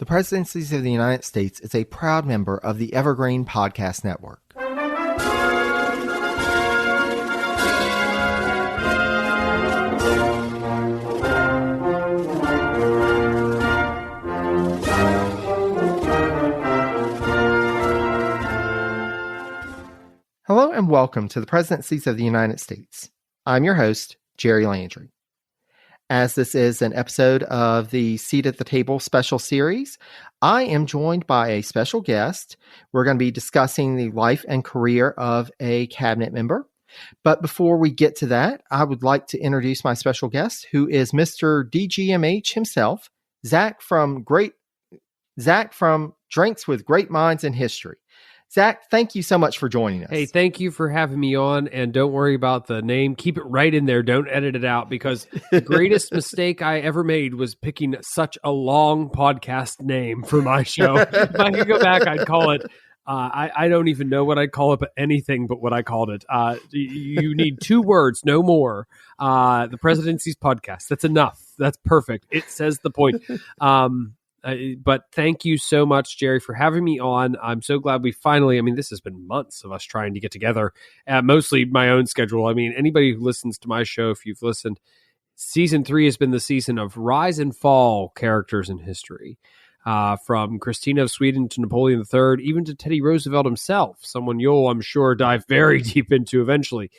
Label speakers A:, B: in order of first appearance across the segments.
A: The Presidencies of the United States is a proud member of the Evergreen Podcast Network. Hello and welcome to the Presidencies of the United States. I'm your host, Jerry Landry. As this is an episode of the Seat at the Table special series, I am joined by a special guest. We're going to be discussing the life and career of a cabinet member. But before we get to that, I would like to introduce my special guest, who is Mr. DGMH himself, Zach from Drinks with Great Minds in History. Zach, thank you so much for joining us.
B: Hey, thank you for having me on, and don't worry about the name. Keep it right in there. Don't edit it out, because the greatest mistake I ever made was picking such a long podcast name for my show. If I could go back, I'd call it, I don't even know what I'd call it, but anything but what I called it. You need 2 words, no more. The Presidency's Podcast. That's enough. That's perfect. It says the point. But thank you so much, Jerry, for having me on. I'm so glad we finally, this has been months of us trying to get together, mostly my own schedule. Anybody who listens to my show, if you've listened, season 3 has been the season of rise and fall characters in history, from Christina of Sweden to Napoleon III, even to Teddy Roosevelt himself, someone you'll, I'm sure, dive very deep into eventually.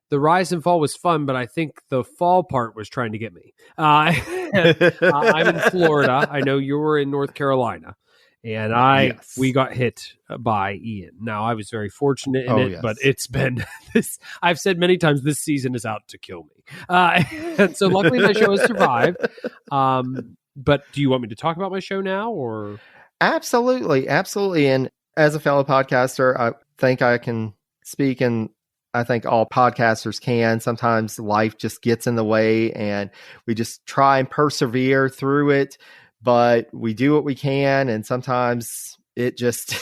B: The rise and fall was fun, but I think the fall part was trying to get me. I'm in Florida. I know you were in North Carolina, and we got hit by Ian. Now, I was very fortunate in it, but it's been this. I've said many times this season is out to kill me. And so luckily my show has survived. But do you want me to talk about my show now, or?
A: Absolutely. And as a fellow podcaster, I think I can speak, and I think all podcasters can. Sometimes life just gets in the way and we just try and persevere through it, but we do what we can. And sometimes it just,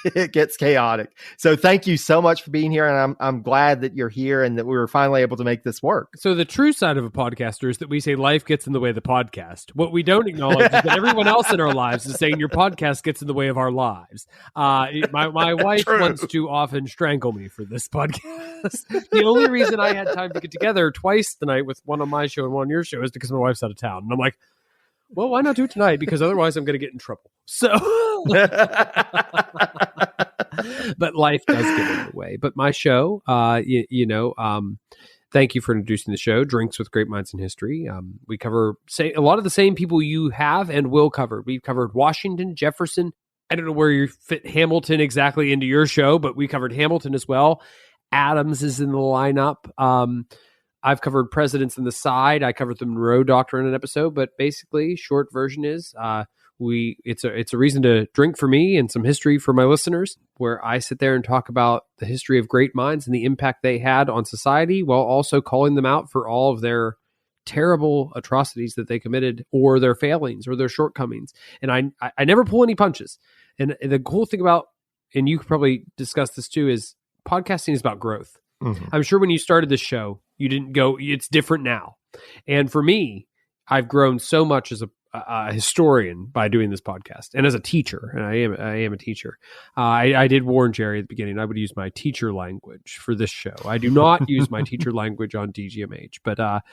A: it gets chaotic. So thank you so much for being here. And I'm glad that you're here and that we were finally able to make this work.
B: So the true side of a podcaster is that we say life gets in the way of the podcast. What we don't acknowledge is that everyone else in our lives is saying your podcast gets in the way of our lives. My wife wants to often strangle me for this podcast. The only reason I had time to get together twice tonight with one on my show and one on your show is because my wife's out of town. And I'm like, well, why not do it tonight? Because otherwise I'm going to get in trouble. So, but life does get in the way. But my show, thank you for introducing the show, Drinks with Great Minds in History. We cover a lot of the same people you have and will cover. We've covered Washington, Jefferson. I don't know where you fit Hamilton exactly into your show, but we covered Hamilton as well. Adams is in the lineup. I've covered presidents in the side. I covered the Monroe Doctrine in an episode, but basically, short version is it's a reason to drink for me and some history for my listeners, where I sit there and talk about the history of great minds and the impact they had on society, while also calling them out for all of their terrible atrocities that they committed, or their failings or their shortcomings. And I never pull any punches. And the cool thing about, and you could probably discuss this too, is podcasting is about growth. Mm-hmm. I'm sure when you started this show, you didn't go, it's different now. And for me, I've grown so much as a historian by doing this podcast, and as a teacher, and I am a teacher. I did warn Jerry at the beginning, I would use my teacher language for this show. I do not use my teacher language on DGMH, but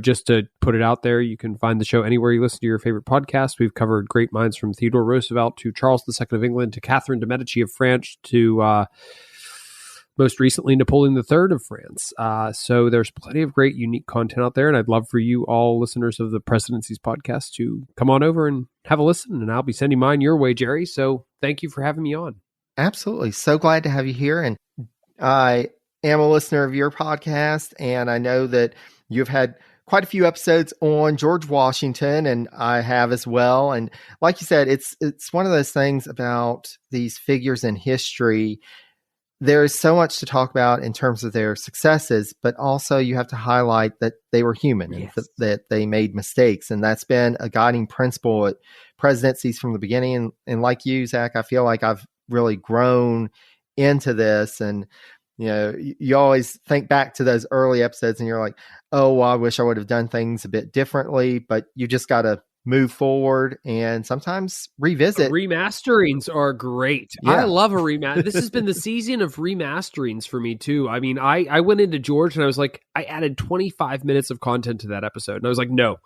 B: just to put it out there, you can find the show anywhere you listen to your favorite podcast. We've covered great minds from Theodore Roosevelt to Charles II of England to Catherine de' Medici of France to most recently Napoleon III of France. So there's plenty of great, unique content out there, and I'd love for you all listeners of the Presidencies Podcast to come on over and have a listen, and I'll be sending mine your way, Jerry. So thank you for having me on.
A: Absolutely. So glad to have you here. And I am a listener of your podcast, and I know that you've had quite a few episodes on George Washington, and I have as well. And like you said, it's one of those things about these figures in history. There is so much to talk about in terms of their successes, but also you have to highlight that they were human, yes, and that they made mistakes. And that's been a guiding principle at presidencies from the beginning. And like you, Zach, I feel like I've really grown into this. And, you always think back to those early episodes and you're like, oh, well, I wish I would have done things a bit differently, but you just got to move forward and sometimes revisit.
B: Remasterings are great.
A: Yeah.
B: I love a remaster. This has been the season of remasterings for me too. I mean, I went into George and I was like, I added 25 minutes of content to that episode. And I was like, no.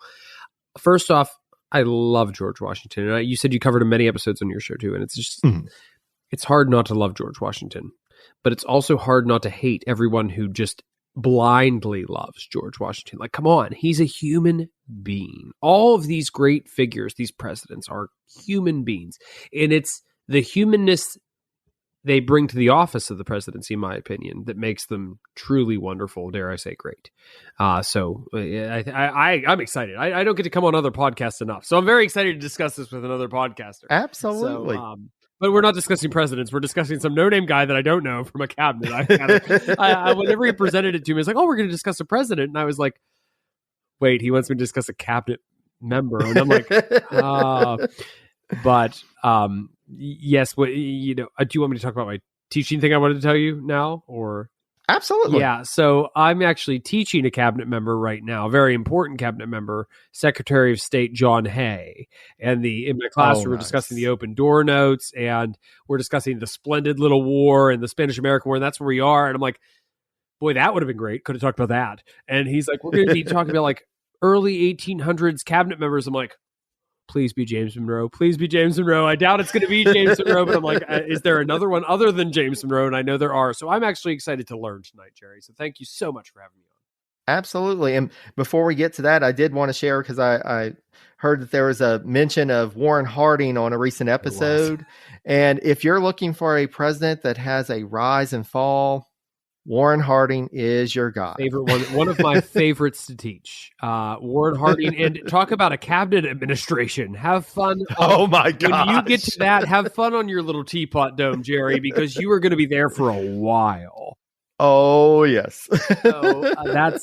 B: First off, I love George Washington. And you said you covered many episodes on your show too. And it's just, it's hard not to love George Washington. But it's also hard not to hate everyone who just blindly loves George Washington. Like, come on, he's a human being. All of these great figures, these presidents, are human beings. And it's the humanness they bring to the office of the presidency, in my opinion, that makes them truly wonderful, dare I say great. So I'm excited. I don't get to come on other podcasts enough. So I'm very excited to discuss this with another podcaster.
A: Absolutely.
B: So, but we're not discussing presidents. We're discussing some no-name guy that I don't know from a cabinet. Whenever he presented it to me, it's like, oh, we're going to discuss a president. And I was like, wait, he wants me to discuss a cabinet member. And I'm like, yes. Do you want me to talk about my teaching thing I wanted to tell you now? Or
A: absolutely.
B: Yeah. So I'm actually teaching a cabinet member right now, a very important cabinet member, Secretary of State John Hay. And in my class, we're discussing the open door notes, and we're discussing the splendid little war and the Spanish-American War, and that's where we are. And I'm like, boy, that would have been great. Could have talked about that. And he's like, we're going to be talking about like early 1800s cabinet members. I'm like, please be James Monroe. Please be James Monroe. I doubt it's going to be James Monroe, but I'm like, is there another one other than James Monroe? And I know there are. So I'm actually excited to learn tonight, Jerry. So thank you so much for having me on.
A: Absolutely. And before we get to that, I did want to share, because I heard that there was a mention of Warren Harding on a recent episode. And if you're looking for a president that has a rise and fall, Warren Harding is your guy.
B: One of my favorites to teach. Warren Harding, and talk about a cabinet administration. Have fun.
A: Oh my God!
B: When you get to that, have fun on your little teapot dome, Jerry, because you are going to be there for a while.
A: Oh yes.
B: So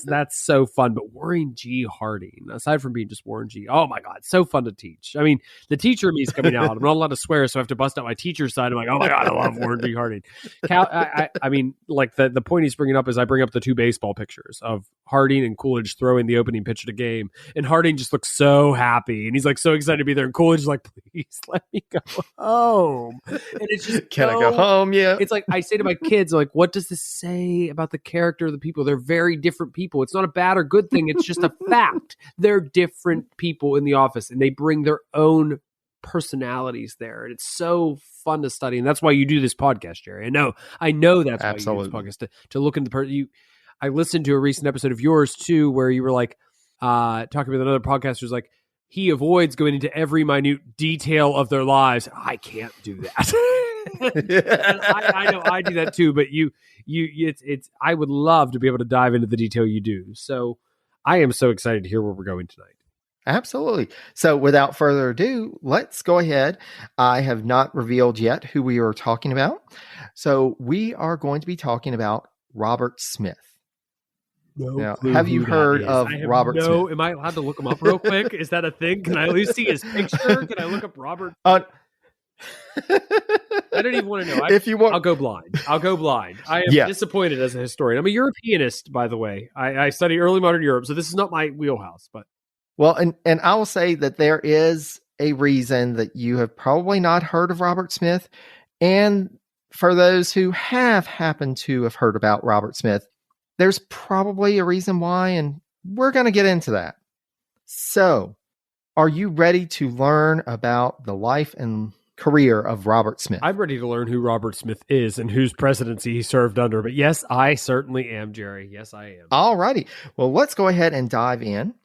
B: that's so fun. But Warren G. Harding, aside from being just Warren G., oh my God, so fun to teach. I mean, the teacher in me is coming out. I'm not allowed to swear, so I have to bust out my teacher side. I'm like, oh my God, I love Warren G. Harding. I mean, like the point he's bringing up is I bring up the two baseball pictures of Harding and Coolidge throwing the opening pitch of the game, and Harding just looks so happy, and he's like so excited to be there, and Coolidge is like, please let me go home. And it's just,
A: can I go home? Yeah.
B: It's like I say to my kids, like, what does this say about the character of the people? They're very different people. It's not a bad or good thing. It's just a fact. They're different people in the office, and they bring their own personalities there. And it's so fun to study. And that's why you do this podcast, Jerry. I know that's
A: absolutely
B: why you do this podcast, to look into the person. I listened to a recent episode of yours too, where you were like talking with another podcaster who's like, he avoids going into every minute detail of their lives. I can't do that. I know I do that too, but it's I would love to be able to dive into the detail you do. So I am so excited to hear where we're going tonight.
A: Absolutely. So without further ado, let's go ahead. I have not revealed yet who we are talking about. So we are going to be talking about Robert Smith. Now, have you heard of Robert Smith?
B: Am I allowed to look him up real quick? Is that a thing? Can I at least see his picture? Can I look up Robert? I don't even want to know.
A: If you want,
B: I'll go blind. I am disappointed as a historian. I'm a Europeanist, by the way. I study early modern Europe, so this is not my wheelhouse. But
A: well, and I will say that there is a reason that you have probably not heard of Robert Smith, and for those who have happened to have heard about Robert Smith, there's probably a reason why, and we're going to get into that. So, are you ready to learn about the life and career of Robert Smith?
B: I'm ready to learn who Robert Smith is and whose presidency he served under. But yes, I certainly am, Jerry. Yes, I am.
A: All righty. Well, let's go ahead and dive in.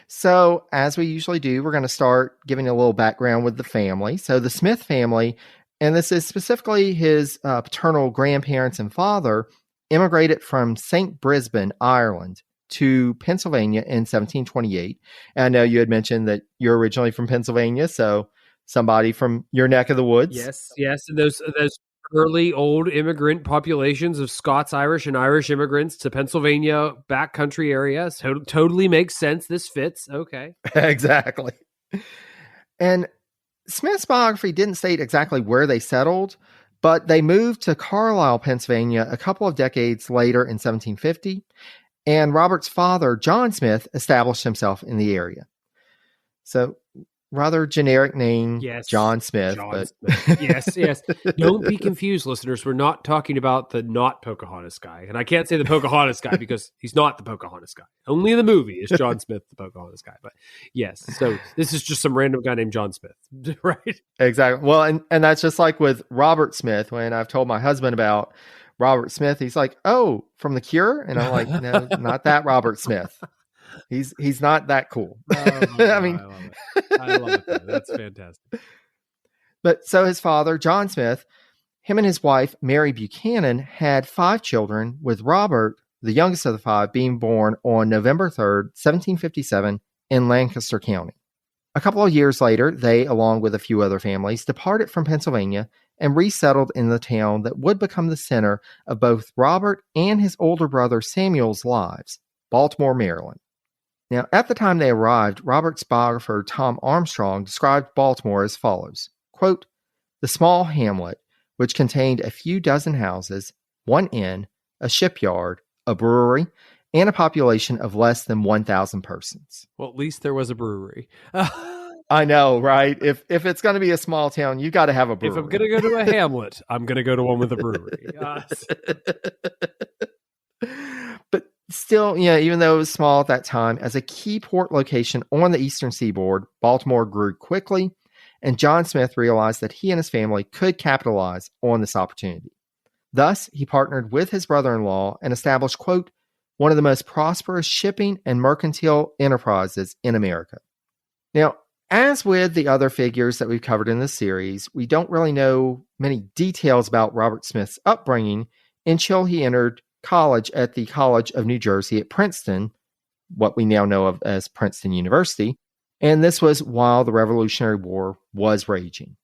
A: So, as we usually do, we're going to start giving a little background with the family. So, the Smith family, and this is specifically his paternal grandparents and father, immigrated from St. Brisbane, Ireland, to Pennsylvania in 1728. And I know you had mentioned that you're originally from Pennsylvania, so somebody from your neck of the woods.
B: Yes. And those early old immigrant populations of Scots, Irish, and Irish immigrants to Pennsylvania backcountry areas. Totally makes sense. This fits. Okay.
A: Exactly. And Smith's biography didn't state exactly where they settled, but they moved to Carlisle, Pennsylvania a couple of decades later in 1750, and Robert's father, John Smith, established himself in the area. So rather generic name,
B: Yes.
A: John Smith.
B: John Smith. Yes. Don't be confused, listeners. We're not talking about the not Pocahontas guy. And I can't say the Pocahontas guy because he's not the Pocahontas guy. Only in the movie is John Smith the Pocahontas guy. But yes, so this is just some random guy named John Smith, right?
A: Exactly. Well, and that's just like with Robert Smith. When I've told my husband about Robert Smith, he's like, "Oh, from The Cure?" And I'm like, "No, not that Robert Smith. He's not that cool." I mean,
B: I love it. That's fantastic.
A: But so his father, John Smith, him and his wife, Mary Buchanan, had 5 children, with Robert, the youngest of the 5, being born on November 3rd, 1757, in Lancaster County. A couple of years later, they, along with a few other families, departed from Pennsylvania and resettled in the town that would become the center of both Robert and his older brother Samuel's lives, Baltimore, Maryland. Now, at the time they arrived, Robert's biographer Tom Armstrong described Baltimore as follows, quote, "The small hamlet, which contained a few dozen houses, 1 inn, a shipyard, a brewery, and a population of less than 1,000 persons."
B: Well, at least there was a brewery.
A: I know, right? If it's going to be a small town, you got to have a brewery.
B: If I'm going to go to a hamlet, I'm going to go to one with a brewery.
A: But still, even though it was small at that time, as a key port location on the eastern seaboard, Baltimore grew quickly, and John Smith realized that he and his family could capitalize on this opportunity. Thus, he partnered with his brother-in-law and established, quote, "one of the most prosperous shipping and mercantile enterprises in America." Now, as with the other figures that we've covered in this series, we don't really know many details about Robert Smith's upbringing until he entered college at the College of New Jersey at Princeton, what we now know of as Princeton University, and this was while the Revolutionary War was raging.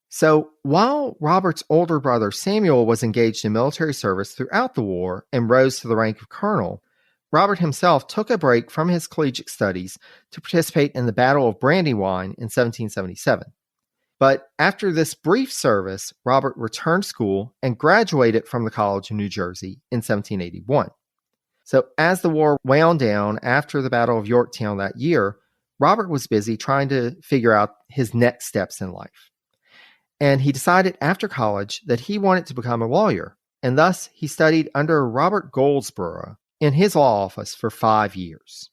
A: So while Robert's older brother Samuel was engaged in military service throughout the war and rose to the rank of colonel, Robert himself took a break from his collegiate studies to participate in the Battle of Brandywine in 1777. But after this brief service, Robert returned to school and graduated from the College of New Jersey in 1781. So as the war wound down after the Battle of Yorktown that year, Robert was busy trying to figure out his next steps in life. And he decided after college that he wanted to become a lawyer, and thus he studied under Robert Goldsborough in his law office for 5 years.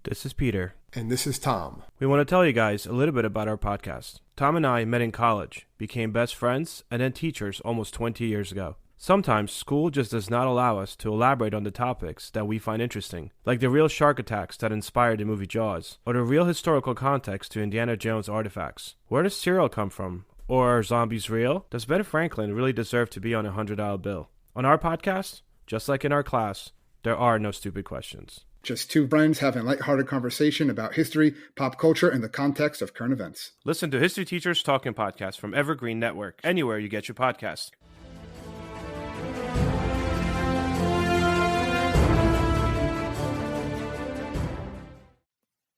C: This is Peter.
D: And this is Tom.
C: We want to tell you guys a little bit about our podcast. Tom and I met in college, became best friends, and then teachers almost 20 years ago. Sometimes school just does not allow us to elaborate on the topics that we find interesting, like the real shark attacks that inspired the movie Jaws, or the real historical context to Indiana Jones artifacts. Where does cereal come from? Or are zombies real? Does Ben Franklin really deserve to be on a $100 bill? On our podcast, just like in our class, there are no stupid questions.
D: Just 2 friends having a lighthearted conversation about history, pop culture, and the context of current events.
C: Listen to History Teachers Talking Podcast from Evergreen Network, anywhere you get your podcasts.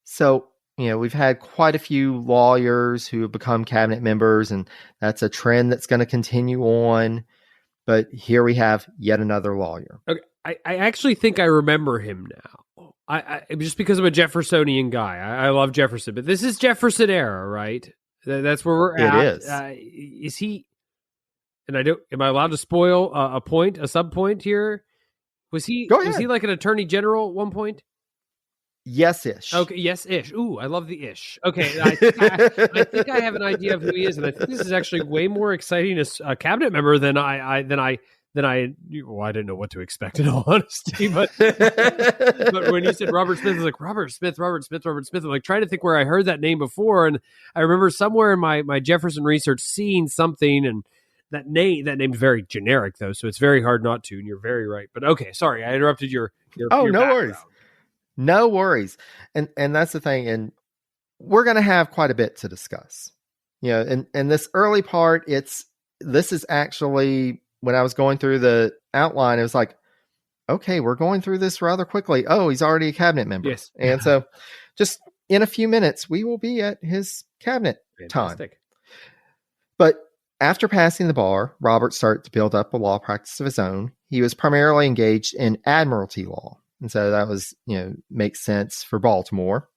A: So, we've had quite a few lawyers who have become cabinet members, and that's a trend that's going to continue on. But here we have yet another lawyer.
B: Okay, I actually think I remember him now. I just because I'm a Jeffersonian guy. I love Jefferson, but this is Jefferson era, right? That's where we're at.
A: It is.
B: Is he? And am I allowed to spoil a sub point here? Was he?
A: Go ahead.
B: Was he like an attorney general at one point?
A: Yes-ish.
B: Okay, yes-ish. Ooh, I love the ish. Okay, I think I have an idea of who he is, and I think this is actually way more exciting as a cabinet member than I didn't know what to expect in all honesty. But when you said Robert Smith, I was like, Robert Smith. I'm like trying to think where I heard that name before, and I remember somewhere in my Jefferson research seeing something, and that name's very generic though, so it's very hard not to. And you're very right. But okay, sorry, I interrupted your
A: no
B: background.
A: worries. No worries. And that's the thing. And we're going to have quite a bit to discuss. In this early part, this is actually, when I was going through the outline, it was like, okay, we're going through this rather quickly. Oh, he's already a cabinet member.
B: Yes.
A: And so just in a few minutes, we will be at his cabinet
B: Fantastic.
A: time. But after passing the bar, Robert started to build up a law practice of his own. He was primarily engaged in admiralty law. And so that was, makes sense for Baltimore.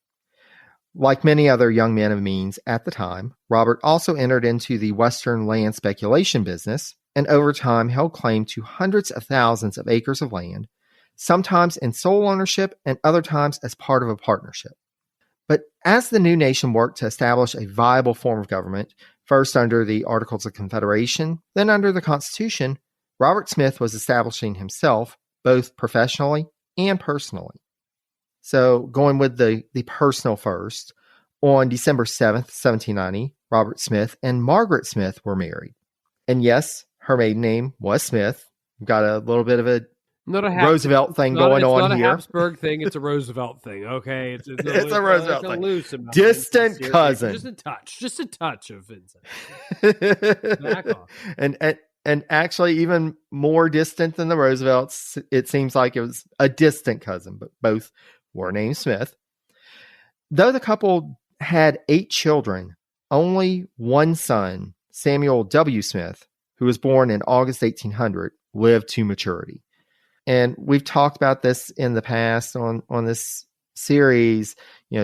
A: Like many other young men of means at the time, Robert also entered into the Western land speculation business and over time held claim to hundreds of thousands of acres of land, sometimes in sole ownership and other times as part of a partnership. But as the new nation worked to establish a viable form of government, first under the Articles of Confederation, then under the Constitution, Robert Smith was establishing himself both professionally and personally. So going with the personal first, on December 7th, 1790, Robert Smith and Margaret Smith were married. And yes, her maiden name was Smith. We've got a little bit of a Roosevelt thing going on here.
B: It's not a Habsburg thing. It's a Roosevelt thing. Okay, it's
A: a Roosevelt thing. Distant cousin,
B: just a touch of Vincent.
A: Back off. And actually, even more distant than the Roosevelts. It seems like it was a distant cousin, but both were named Smith. Though the couple had 8 children, only one son, Samuel W. Smith, who was born in August 1800, lived to maturity. And we've talked about this in the past on this series.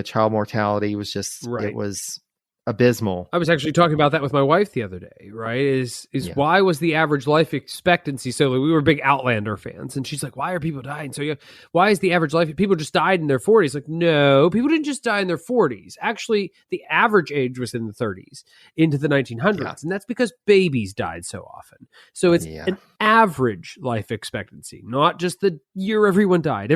A: Child mortality was just, It was abysmal.
B: I was actually talking about that with my wife the other day, right? Why was the average life expectancy so low? We were big Outlander fans, and she's like, why are people dying so young? Why is the average life? People just died in their 40s. Like, no, people didn't just die in their 40s. Actually, the average age was in the 30s into the 1900s, and that's because babies died so often. So it's an average life expectancy, not just the year everyone died.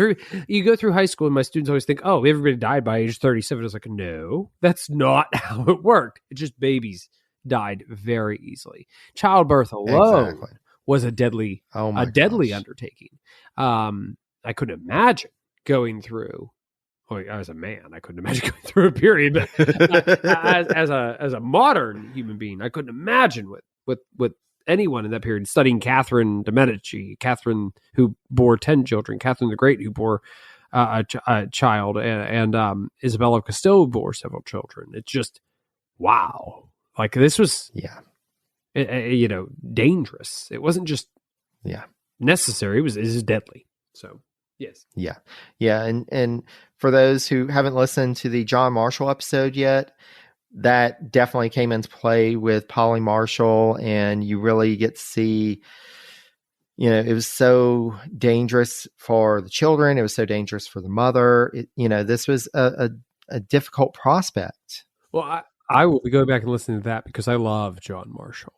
B: You go through high school, and my students always think, oh, everybody died by age 37. I was like, no, that's not how it worked. It's just babies died very easily. Childbirth alone was a deadly undertaking. I couldn't imagine going through. Well, as a man, I couldn't imagine going through a period, but as a modern human being, I couldn't imagine with anyone in that period studying Catherine de Medici, Catherine who bore 10 children, Catherine the Great who bore a child, and Isabella of Castile bore several children. It's just wow. Like this was, dangerous. It wasn't just necessary. It was deadly. So yes.
A: Yeah. And for those who haven't listened to the John Marshall episode yet, that definitely came into play with Polly Marshall, and you really get to see, it was so dangerous for the children. It was so dangerous for the mother. This was a difficult prospect.
B: Well, I will go back and listen to that because I love John Marshall.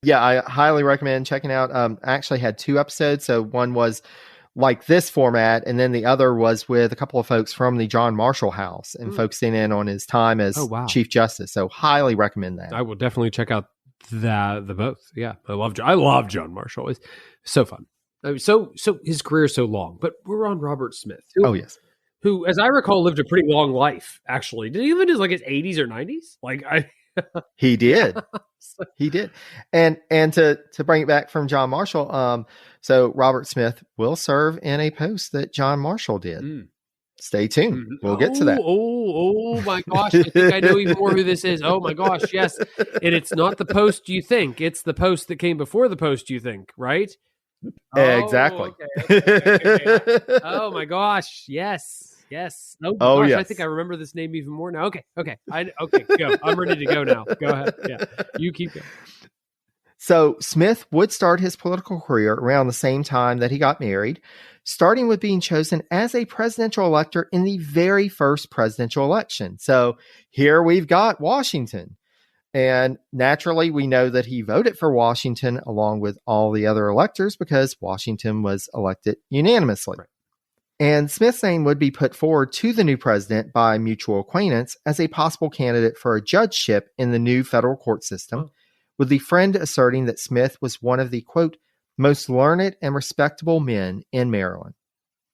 A: Yeah, I highly recommend checking out. I actually had 2 episodes. So one was like this format, and then the other was with a couple of folks from the John Marshall House and focusing in on his time as Chief Justice. So highly recommend that.
B: I will definitely check out the both. Yeah, I love John Marshall. It's so fun. I mean, so his career is so long, but we're on Robert Smith. Who, as I recall, lived a pretty long life, actually. Did he live into his 80s or 90s?
A: He did. He did. And to bring it back from John Marshall, so Robert Smith will serve in a post that John Marshall did. Stay tuned. We'll get to that.
B: Oh my gosh. I think I know even more who this is. Oh my gosh, yes. And it's not the post you think. It's the post that came before the post you think, right?
A: Exactly.
B: Okay. Oh my gosh. Yes. Oh gosh,
A: yes.
B: I think I remember this name even more now. Okay. Go. I'm ready to go now. Go ahead. Yeah. You keep going.
A: So Smith would start his political career around the same time that he got married, starting with being chosen as a presidential elector in the very first presidential election. So here we've got Washington. And naturally, we know that he voted for Washington along with all the other electors because Washington was elected unanimously. Right. And Smith's name would be put forward to the new president by mutual acquaintance as a possible candidate for a judgeship in the new federal court system, with the friend asserting that Smith was one of the, quote, most learned and respectable men in Maryland.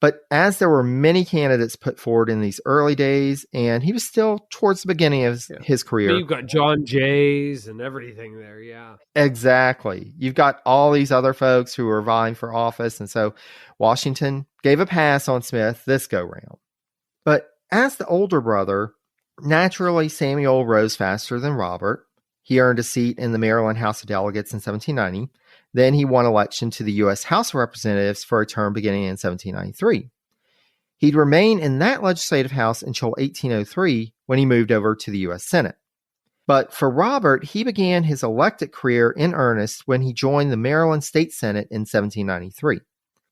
A: But as there were many candidates put forward in these early days, and he was still towards the beginning of his career.
B: You've got John Jays and everything there, yeah.
A: Exactly. You've got all these other folks who are vying for office, and so Washington gave a pass on Smith this go-round. But as the older brother, naturally Samuel rose faster than Robert. He earned a seat in the Maryland House of Delegates in 1790. Then he won election to the U.S. House of Representatives for a term beginning in 1793. He'd remain in that legislative house until 1803 when he moved over to the U.S. Senate. But for Robert, he began his elected career in earnest when he joined the Maryland State Senate in 1793.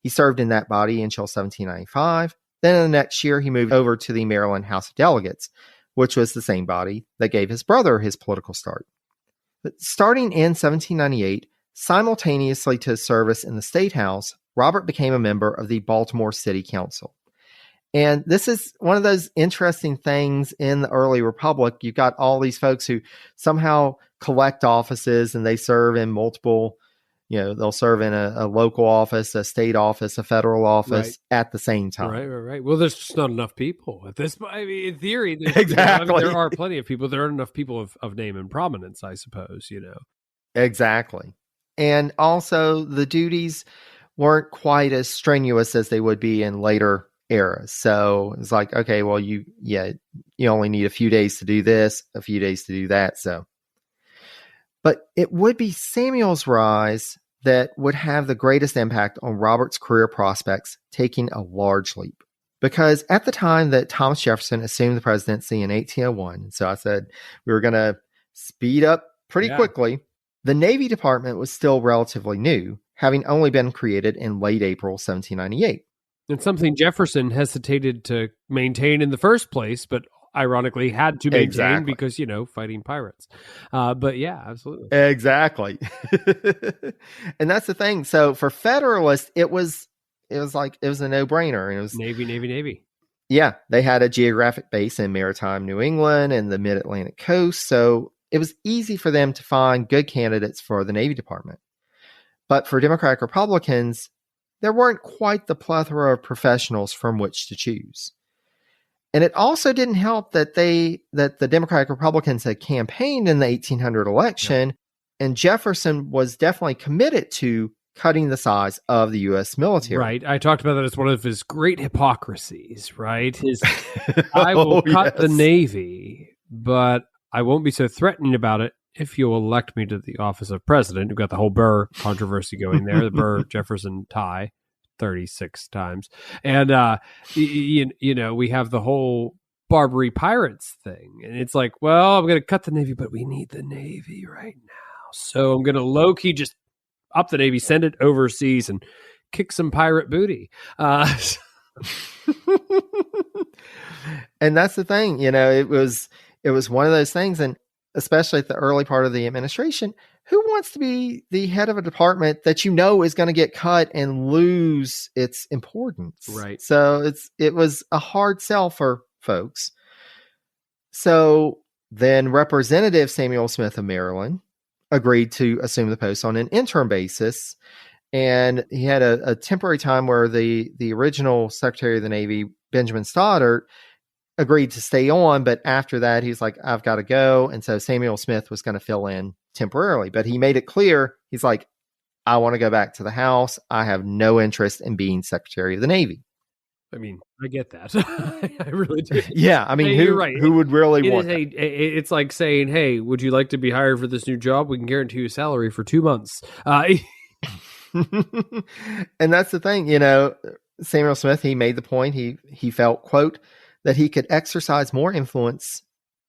A: He served in that body until 1795. Then in the next year, he moved over to the Maryland House of Delegates, which was the same body that gave his brother his political start. But starting in 1798, simultaneously to his service in the State House, Robert became a member of the Baltimore City Council. And this is one of those interesting things in the early republic. You've got all these folks who somehow collect offices and they serve in multiple, they'll serve in a local office, a state office, a federal office at the same time.
B: Right. Well, there's just not enough people at this point. I mean, in theory,
A: exactly.
B: There are plenty of people. There aren't enough people of name and prominence, I suppose,
A: Exactly. And also the duties weren't quite as strenuous as they would be in later eras. So it's like, okay, well, you only need a few days to do this, a few days to do that. But it would be Samuel's rise that would have the greatest impact on Robert's career prospects, taking a large leap. Because at the time that Thomas Jefferson assumed the presidency in 1801, so I said we were going to speed up pretty quickly, the Navy Department was still relatively new, having only been created in late April 1798.
B: And something Jefferson hesitated to maintain in the first place, but ironically had to maintain because, fighting pirates. But yeah, absolutely.
A: Exactly. And that's the thing. So for Federalists, it was a no-brainer. And it was
B: Navy.
A: Yeah. They had a geographic base in maritime New England and the mid-Atlantic coast. So it was easy for them to find good candidates for the Navy Department. But for Democratic Republicans, there weren't quite the plethora of professionals from which to choose. And it also didn't help that the Democratic Republicans had campaigned in the 1800 election, and Jefferson was definitely committed to cutting the size of the U.S. military.
B: Right. I talked about that as one of his great hypocrisies, right? I will cut the Navy, but I won't be so threatening about it if you'll elect me to the office of president. We've got the whole Burr controversy going there, the Burr-Jefferson tie 36 times. And, we have the whole Barbary Pirates thing. And it's like, well, I'm going to cut the Navy, but we need the Navy right now. So I'm going to low-key just up the Navy, send it overseas, and kick some pirate booty.
A: And that's the thing, it was one of those things. And especially at the early part of the administration, who wants to be the head of a department that is going to get cut and lose its importance?
B: Right.
A: So it was a hard sell for folks. So then Representative Samuel Smith of Maryland agreed to assume the post on an interim basis. And he had a temporary time where the original Secretary of the Navy, Benjamin Stoddard, agreed to stay on, but after that, he's like, I've got to go. And so Samuel Smith was going to fill in temporarily, but he made it clear, he's like, I want to go back to the House. I have no interest in being Secretary of the Navy.
B: I mean, I get that. I really do.
A: Yeah, I mean,
B: you're right.
A: Who would really want that?
B: It's like saying, hey, would you like to be hired for this new job? We can guarantee you a salary for 2 months.
A: And that's the thing, Samuel Smith, he made the point, he felt, quote, that he could exercise more influence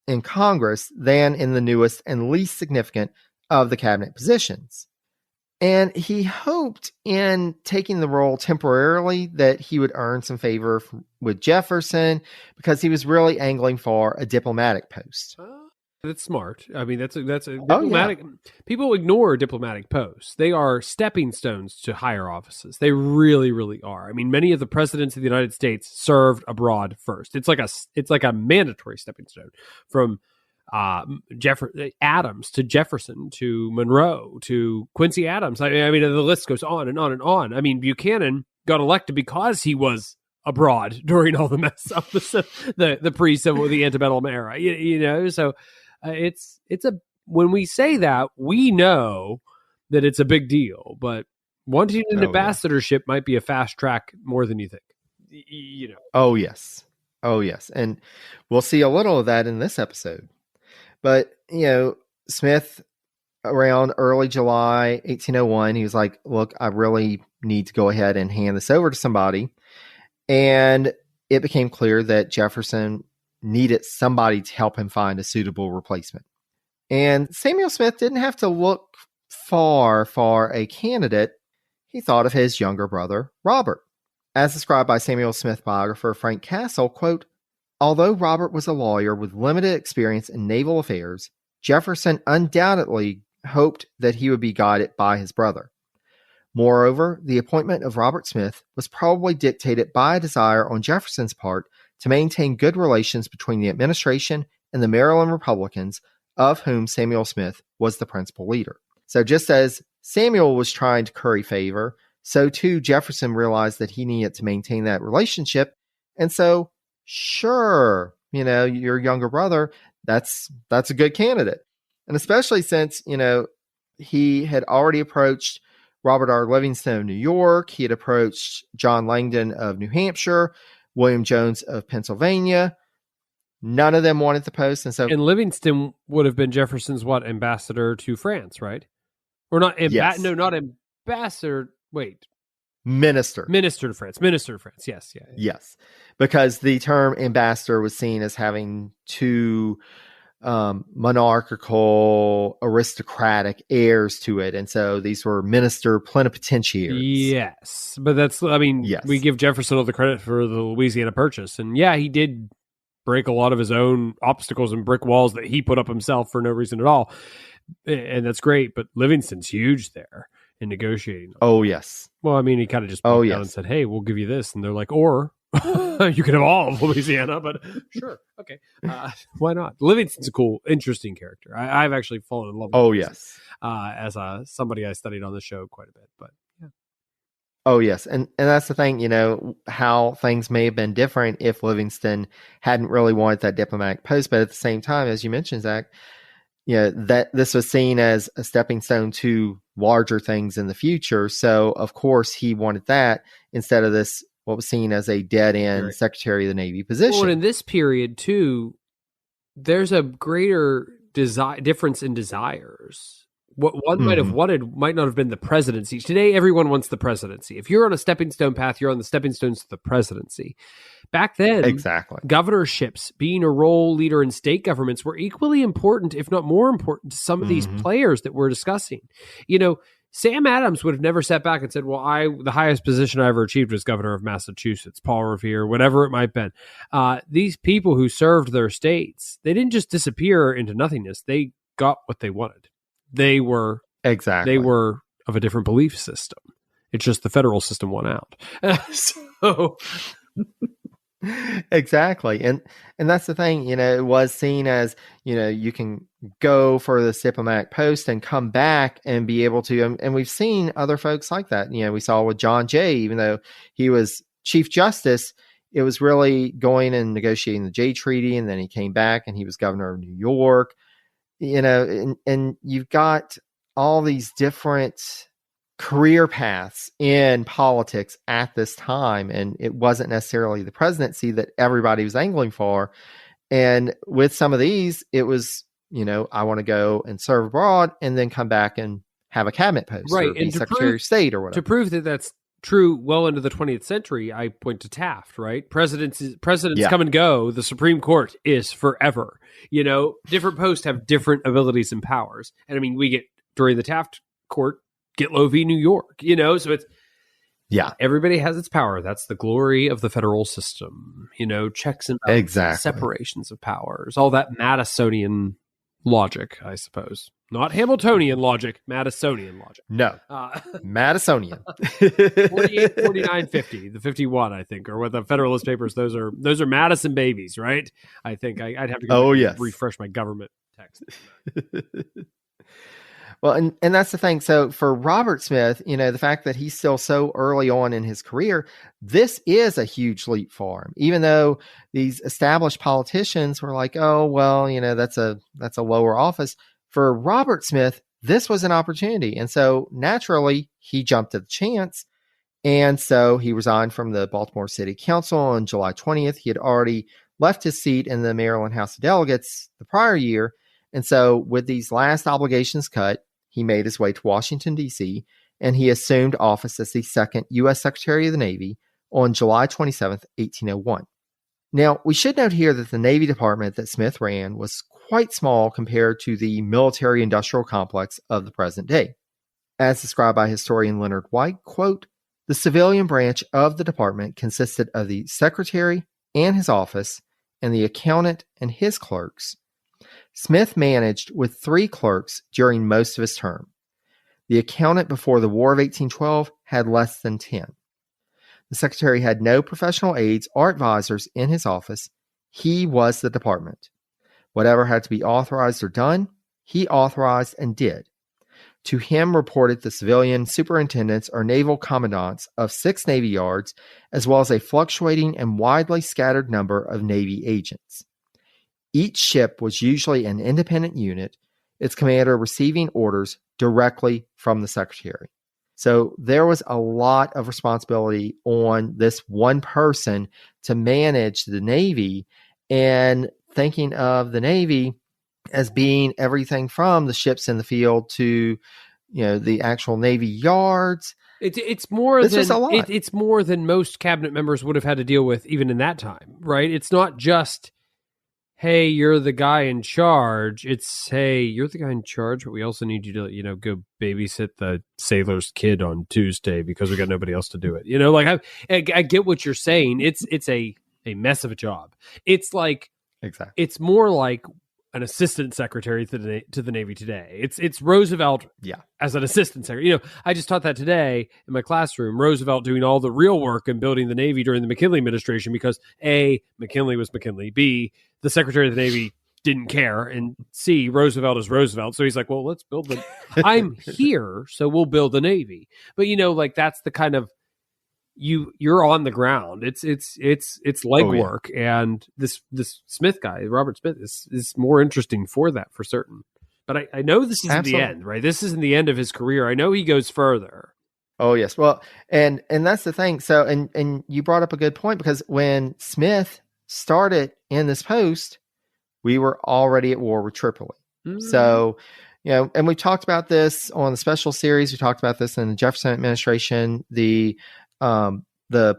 A: in Congress than in the newest and least significant of the cabinet positions. And he hoped in taking the role temporarily that he would earn some favor with Jefferson because he was really angling for a diplomatic post.
B: That's smart. I mean, that's a diplomatic. People ignore diplomatic posts. They are stepping stones to higher offices. They really, really are. I mean, many of the presidents of the United States served abroad first. It's like a mandatory stepping stone from Adams to Jefferson to Monroe to Quincy Adams. I mean, the list goes on and on and on. I mean, Buchanan got elected because he was abroad during all the mess of the pre-civil, the antebellum era. So. It's when we say that, we know that it's a big deal, but wanting an ambassadorship might be a fast track more than you think.
A: Oh yes. And we'll see a little of that in this episode. But, Smith, around early July 1801, he was like, look, I really need to go ahead and hand this over to somebody. And it became clear that Jefferson needed somebody to help him find a suitable replacement. And Samuel Smith didn't have to look far for a candidate. He thought of his younger brother, Robert. As described by Samuel Smith biographer Frank Castle, quote, although Robert was a lawyer with limited experience in naval affairs, Jefferson undoubtedly hoped that he would be guided by his brother. Moreover, the appointment of Robert Smith was probably dictated by a desire on Jefferson's part to maintain good relations between the administration and the Maryland Republicans, of whom Samuel Smith was the principal leader. So just as Samuel was trying to curry favor, so too Jefferson realized that he needed to maintain that relationship. And so, sure, your younger brother, that's a good candidate. And especially since, he had already approached Robert R. Livingston of New York. He had approached John Langdon of New Hampshire, William Jones of Pennsylvania. None of them wanted the post. And
B: Livingston would have been Jefferson's ambassador to France, right? Or not?
A: Yes.
B: No, not ambassador. Wait.
A: Minister
B: to France. Yes. Yeah.
A: Yes. Because the term ambassador was seen as having two monarchical, aristocratic heirs to it. And so these were minister plenipotentiaries.
B: Yes. But we give Jefferson all the credit for the Louisiana Purchase. And yeah, he did break a lot of his own obstacles and brick walls that he put up himself for no reason at all. And that's great. But Livingston's huge there in negotiating.
A: Oh, yes.
B: Well, he kind of just down and said, hey, we'll give you this. And they're like, or you can have all of Louisiana, but sure. Okay. Why not? Livingston's a cool, interesting character. I've actually fallen in love with him.
A: Yes.
B: As somebody I studied on the show quite a bit, but yeah.
A: Oh, yes. And that's the thing, how things may have been different if Livingston hadn't really wanted that diplomatic post. But at the same time, as you mentioned, Zach, that this was seen as a stepping stone to larger things in the future. So, of course, he wanted that instead of this, what was seen as a dead-end Secretary of the Navy position.
B: Well, in this period, too, there's a greater difference in desires. What one might have wanted might not have been the presidency. Today, everyone wants the presidency. If you're on a stepping stone path, you're on the stepping stones to the presidency. Back then,
A: exactly,
B: governorships, being a role leader in state governments, were equally important, if not more important, to some of these players that we're discussing. Sam Adams would have never sat back and said, well, the highest position I ever achieved was governor of Massachusetts, Paul Revere, whatever it might have been. These people who served their states, they didn't just disappear into nothingness. They got what they wanted. They were of a different belief system. It's just the federal system won out. So
A: exactly. And that's the thing, it was seen as, you can go for this diplomatic post and come back and be able to, and we've seen other folks like that. We saw with John Jay, even though he was Chief Justice, it was really going and negotiating the Jay Treaty. And then he came back and he was governor of New York. And you've got all these different career paths in politics at this time. And it wasn't necessarily the presidency that everybody was angling for. And with some of these, it was, I want to go and serve abroad and then come back and have a cabinet post,
B: right?
A: Or be Secretary of State or whatever.
B: To prove that that's true well into the 20th century, I point to Taft, right? Presidents come and go. The Supreme Court is forever. Different posts have different abilities and powers. And we get, during the Taft court, Gitlow v. New York, so it's, everybody has its power. That's the glory of the federal system, checks and balances, separations of powers, all that Madisonian logic, I suppose. Not Hamiltonian logic, Madisonian logic.
A: No, Madisonian.
B: 48, 49, 50, the 51, I think, or what the Federalist Papers. Those are Madison babies, right? I think I'd have to go refresh my government text.
A: Well, and that's the thing. So for Robert Smith, the fact that he's still so early on in his career, this is a huge leap for him. Even though these established politicians were like, oh, well, that's a lower office. For Robert Smith, this was an opportunity. And so naturally, he jumped at the chance. And so he resigned from the Baltimore City Council on July 20th. He had already left his seat in the Maryland House of Delegates the prior year. And so with these last obligations cut, he made his way to Washington, D.C., and he assumed office as the second U.S. Secretary of the Navy on July 27th, 1801. Now, we should note here that the Navy department that Smith ran was quite small compared to the military-industrial complex of the present day. As described by historian Leonard White, quote, "The civilian branch of the department consisted of the secretary and his office, and the accountant and his clerks. Smith managed with 3 clerks during most of his term. The accountant before the War of 1812 had less than 10. The secretary had no professional aides or advisors in his office. He was the department. Whatever had to be authorized or done, he authorized and did. To him reported the civilian superintendents or naval commandants of 6 Navy yards, as well as a fluctuating and widely scattered number of Navy agents. Each ship was usually an independent unit, its commander receiving orders directly from the secretary." So there was a lot of responsibility on this one person to manage the Navy, and thinking of the Navy as being everything from the ships in the field to, the actual Navy yards.
B: It's more
A: This
B: than
A: was a lot.
B: it's more than most cabinet members would have had to deal with even in that time, right? It's not just, hey, you're the guy in charge. It's, hey, you're the guy in charge, but we also need you to, go babysit the sailor's kid on Tuesday because we got nobody else to do it. I get what you're saying. It's a mess of a job. It's like,
A: Exactly.
B: it's more like an assistant secretary to the Navy today. It's Roosevelt as an assistant secretary. I just taught that today in my classroom. Roosevelt doing all the real work and building the Navy during the McKinley administration because A, McKinley was McKinley. B, the Secretary of the Navy didn't care. And C, Roosevelt is Roosevelt. So he's like, well, let's build the... I'm here, so we'll build the Navy. But, that's the kind of... You're on the ground. It's legwork, and this Smith guy, Robert Smith, is more interesting for that for certain. But I know this isn't the end, right? This isn't the end of his career. I know he goes further.
A: Oh yes, well, and that's the thing. So, and you brought up a good point, because when Smith started in this post, we were already at war with Tripoli. Mm-hmm. So, and we talked about this on the special series. We talked about this in the Jefferson administration. The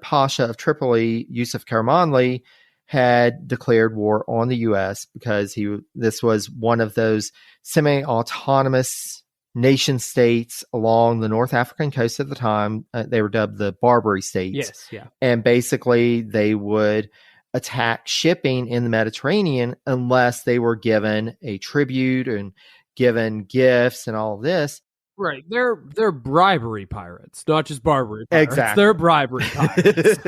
A: Pasha of Tripoli, Yusuf Karamanli, had declared war on the U.S. because this was one of those semi-autonomous nation states along the North African coast at the time. They were dubbed the Barbary states.
B: Yes, yeah.
A: And basically they would attack shipping in the Mediterranean unless they were given a tribute and given gifts and all of this.
B: Right. They're bribery pirates, not just Barbary pirates.
A: Exactly.
B: They're bribery pirates.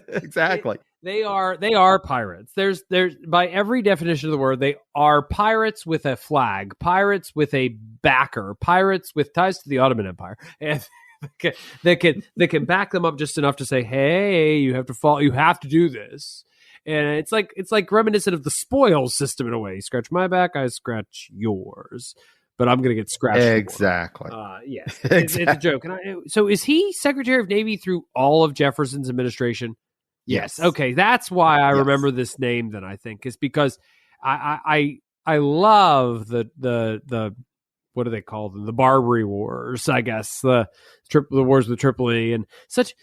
A: Exactly.
B: They are pirates. There's by every definition of the word, they are pirates with a flag, pirates with a backer, pirates with ties to the Ottoman Empire. And they can back them up just enough to say, hey, you have to do this. And it's like reminiscent of the spoils system in a way. You scratch my back, I scratch yours. But I'm going to get scratched.
A: Exactly.
B: Yes.
A: Exactly.
B: It's a joke. So is he Secretary of Navy through all of Jefferson's administration?
A: Yes.
B: Okay. That's why I remember this name then, I think, is because I love the what do they call them? The Barbary Wars, I guess. The wars with Tripoli and such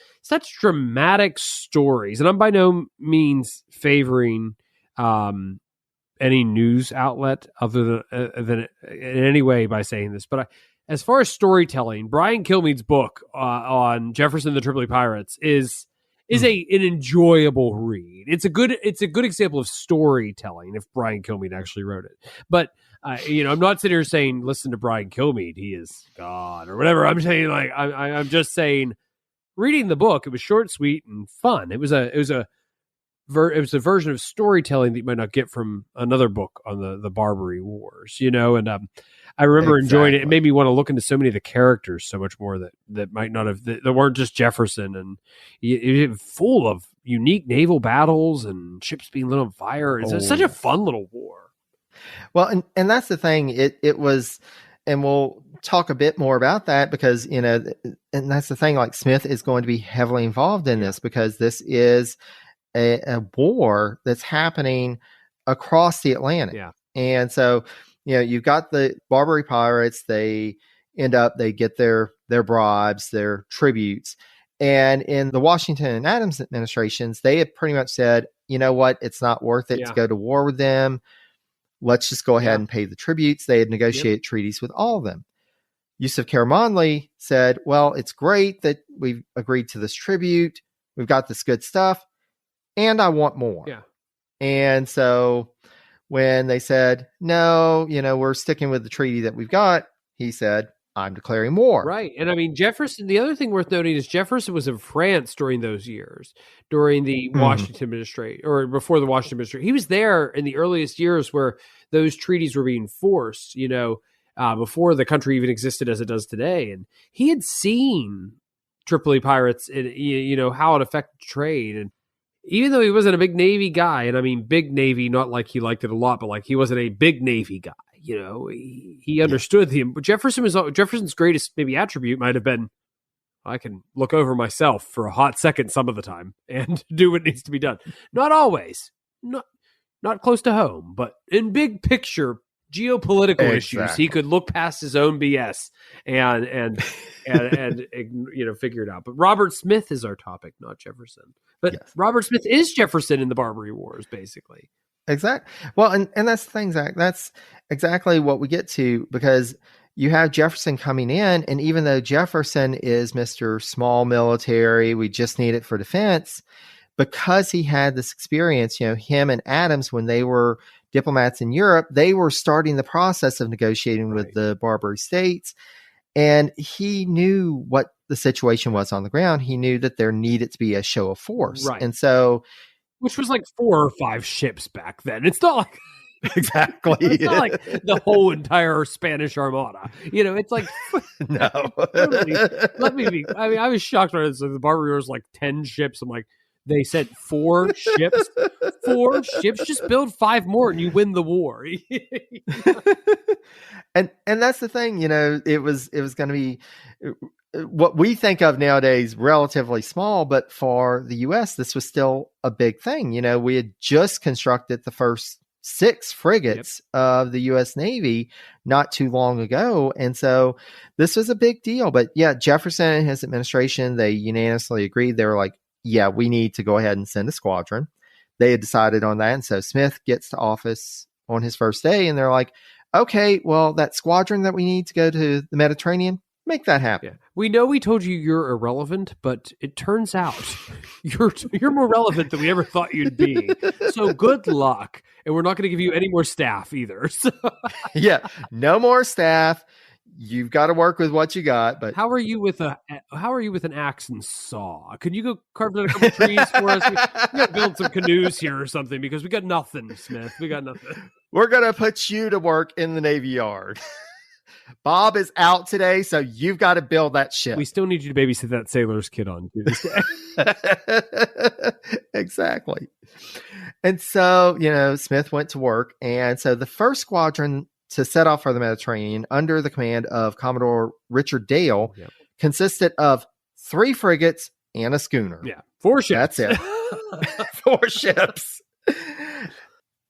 B: dramatic stories. And I'm by no means favoring any news outlet other than in any way by saying this, but as far as storytelling, Brian Kilmeade's book on Jefferson and the Tripoli Pirates is an enjoyable read. It's a good example of storytelling if Brian Kilmeade actually wrote it. But I'm not sitting here saying listen to Brian Kilmeade, he is God or whatever. I'm saying I'm just saying reading the book, it was short, sweet, and fun. It was a version of storytelling that you might not get from another book on the Barbary Wars, and I remember enjoying it. It made me want to look into so many of the characters so much more that might not have, that weren't just Jefferson, and it full of unique naval battles and ships being lit on fire. It's such a fun little war.
A: Well, and that's the thing. It was, and we'll talk a bit more about that because, and that's the thing, like Smith is going to be heavily involved in this because this is a war that's happening across the Atlantic.
B: Yeah.
A: And so, you've got the Barbary pirates, they get their bribes, their tributes. And in the Washington and Adams administrations, they had pretty much said, you know what? It's not worth it to go to war with them. Let's just go ahead and pay the tributes. They had negotiated treaties with all of them. Yusuf Karamanli said, well, it's great that we've agreed to this tribute. We've got this good stuff, and I want more.
B: Yeah.
A: And so when they said, no, we're sticking with the treaty that we've got, he said, I'm declaring war.
B: Right. And I mean, Jefferson, the other thing worth noting is Jefferson was in France during those years, during the Washington administration, or before the Washington administration. He was there in the earliest years where those treaties were being forced, before the country even existed as it does today. And he had seen Tripoli pirates and, how it affected trade. And even though he wasn't a big Navy guy, and I mean, big Navy, not like he liked it a lot, but like he wasn't a big Navy guy. He understood but Jefferson's greatest maybe attribute might have been, I can look over myself for a hot second some of the time and do what needs to be done. Not always, not close to home, but in big picture geopolitical issues, he could look past his own BS and figure it out. But Robert Smith is our topic, not Jefferson. But Robert Smith is Jefferson in the Barbary Wars, basically.
A: Exactly. Well, and that's the thing, Zach. That's exactly what we get to, because you have Jefferson coming in, and even though Jefferson is Mr. Small Military, we just need it for defense, because he had this experience, him and Adams, when they were diplomats in Europe, they were starting the process of negotiating with the Barbary states, and he knew what the situation was on the ground. He knew that there needed to be a show of force.
B: Right.
A: And so...
B: Which was like 4 or 5 ships back then. It's not like
A: exactly.
B: It's not like the whole entire Spanish Armada. It's like
A: no.
B: Totally, let me be. I mean, I was shocked when the Barbary Wars like 10 ships. I'm like, they said 4 ships. 4 ships. Just build 5 more and you win the war.
A: And that's the thing. It was going to be what we think of nowadays relatively small, but for the U.S., this was still a big thing. We had just constructed the first 6 frigates of the U.S. Navy not too long ago. And so this was a big deal. But yeah, Jefferson and his administration, they unanimously agreed. They were like, yeah, we need to go ahead and send a squadron. They had decided on that. And so Smith gets to office on his first day, and they're like, okay, well, that squadron that we need to go to the Mediterranean, make that happen.
B: Yeah. We know we told you you're irrelevant, but it turns out you're more relevant than we ever thought you'd be. So good luck. And we're not going to give you any more staff either. So.
A: Yeah, no more staff. You've got to work with what you got. But
B: how are you with an axe and saw? Can you go carve down a couple trees for us? We got to build some canoes here or something, because we got nothing, Smith. We got nothing.
A: We're going to put you to work in the Navy Yard. Bob is out today, so you've got to build that ship.
B: We still need you to babysit that sailor's kid on Tuesday.
A: Exactly. And so, Smith went to work. And so the first squadron to set off for the Mediterranean under the command of Commodore Richard Dale consisted of 3 frigates and a schooner.
B: Yeah. 4 ships.
A: That's it. 4 ships.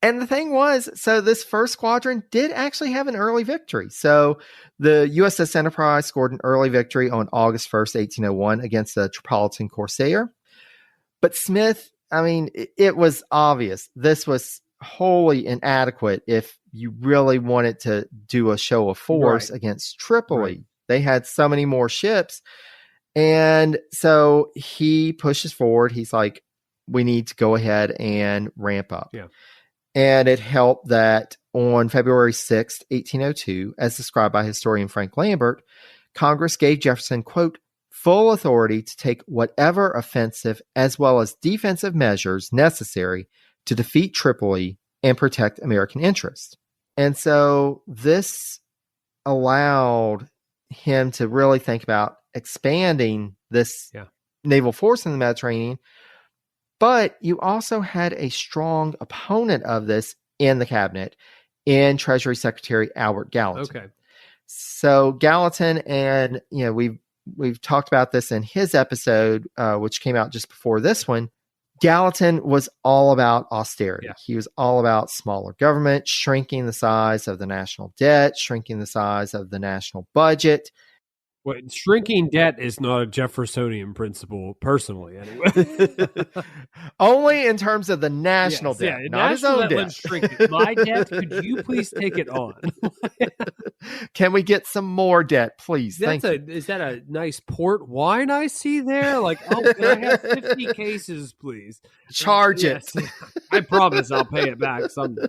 A: And the thing was, so this first squadron did actually have an early victory. So the USS Enterprise scored an early victory on August 1st, 1801 against the Tripolitan Corsair. But Smith, I mean, it was obvious this was wholly inadequate if you really wanted to do a show of force against Tripoli. Right. They had so many more ships. And so he pushes forward. He's like, we need to go ahead and ramp up.
B: Yeah.
A: And it helped that on February 6th, 1802, as described by historian Frank Lambert, Congress gave Jefferson, quote, full authority to take whatever offensive as well as defensive measures necessary to defeat Tripoli and protect American interests. And so this allowed him to really think about expanding this naval force in the Mediterranean. But you also had a strong opponent of this in the cabinet, in Treasury Secretary Albert Gallatin.
B: Okay.
A: So Gallatin, and we've talked about this in his episode, which came out just before this one. Gallatin was all about austerity. Yeah. He was all about smaller government, shrinking the size of the national debt, shrinking the size of the national budget.
B: Well, shrinking debt is not a Jeffersonian principle, personally, anyway.
A: Only in terms of the national debt, not his own debt.
B: Let's shrink it. My debt, could you please take it on?
A: Can we get some more debt, please? Thank you.
B: Is that a nice port wine I see there? Like, oh, can I have 50 cases, please?
A: Charge it.
B: I promise I'll pay it back someday.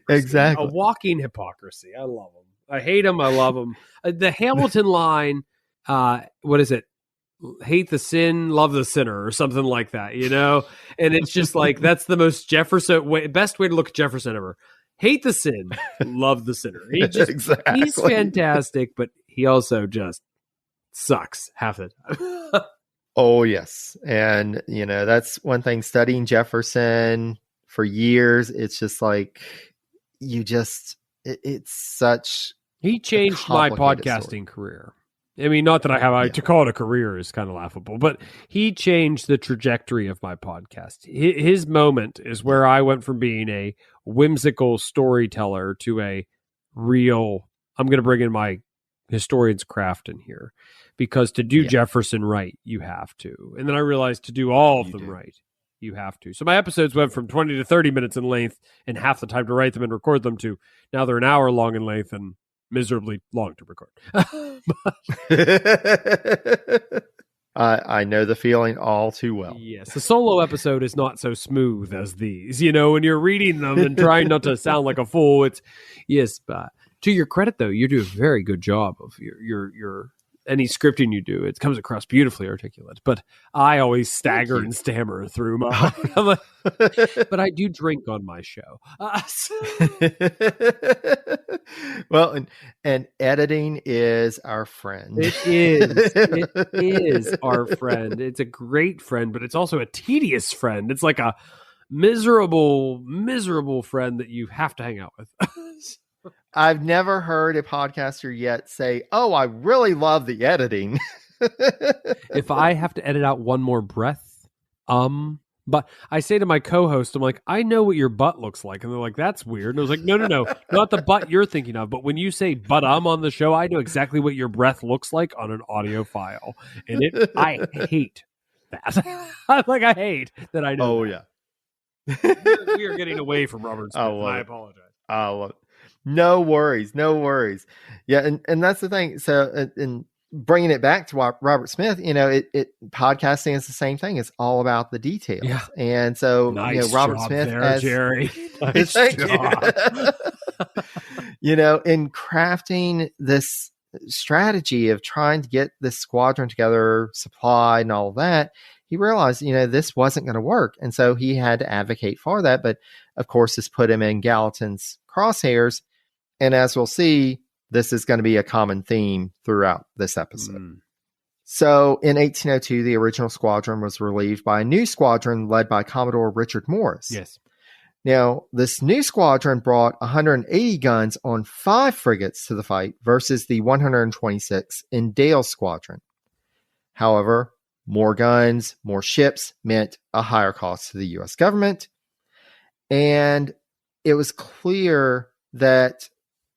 A: Exactly.
B: A walking hypocrisy. I love him. I hate him. I love him. The Hamilton line, what is it? Hate the sin, love the sinner, or something like that, you know? And it's just like, that's the most best way to look at Jefferson ever. Hate the sin, love the sinner.
A: Exactly.
B: He's fantastic, but he also just sucks half the time.
A: Oh, yes. And, that's one thing, studying Jefferson for years. It's just like, it's such.
B: He changed my podcasting career. I mean, not that I have, to call it a career is kind of laughable, but he changed the trajectory of my podcast. His moment is where I went from being a whimsical storyteller to a real, I'm going to bring in my historian's craft in here, because to do Jefferson right, you have to. And then I realized to do all of them right, you have to. So my episodes went from 20 to 30 minutes in length and half the time to write them and record them to now they're an hour long in length and miserably long to record.
A: I know the feeling all too well.
B: Yes, the solo episode is not so smooth as these. When you're reading them and trying not to sound like a fool, it's but to your credit though, you do a very good job of your any scripting you do. It comes across beautifully articulate, but I always stagger and stammer through my. But I do drink on my show.
A: Well, and editing is our friend.
B: It is. It is our friend. It's a great friend, but it's also a tedious friend. It's like a miserable friend that you have to hang out with.
A: I've never heard a podcaster yet say, "Oh, I really love the editing."
B: If I have to edit out one more breath, but I say to my co-host, I'm like, I know what your butt looks like. And they're like, that's weird. And I was like, no, not the butt you're thinking of. But when you say, but I'm on the show, I know exactly what your breath looks like on an audio file. And I hate that. I hate that I know.
A: Oh,
B: that.
A: Yeah.
B: We are getting away from Robert Smith. I apologize.
A: I love it. No worries. Yeah. And that's the thing. So, and bringing it back to Robert Smith, podcasting is the same thing. It's all about the details. Yeah. And so,
B: nice
A: Robert
B: job
A: Smith,
B: there, Jerry. Nice job.
A: In crafting this strategy of trying to get this squadron together, supplied and all of that, he realized, this wasn't going to work. And so he had to advocate for that. But of course, this put him in Gallatin's crosshairs. And as we'll see, this is going to be a common theme throughout this episode. So in 1802, the original squadron was relieved by a new squadron led by Commodore Richard Morris.
B: Yes.
A: Now, this new squadron brought 180 guns on 5 frigates to the fight versus the 126 in Dale's squadron. However, more guns, more ships meant a higher cost to the U.S. government. And it was clear that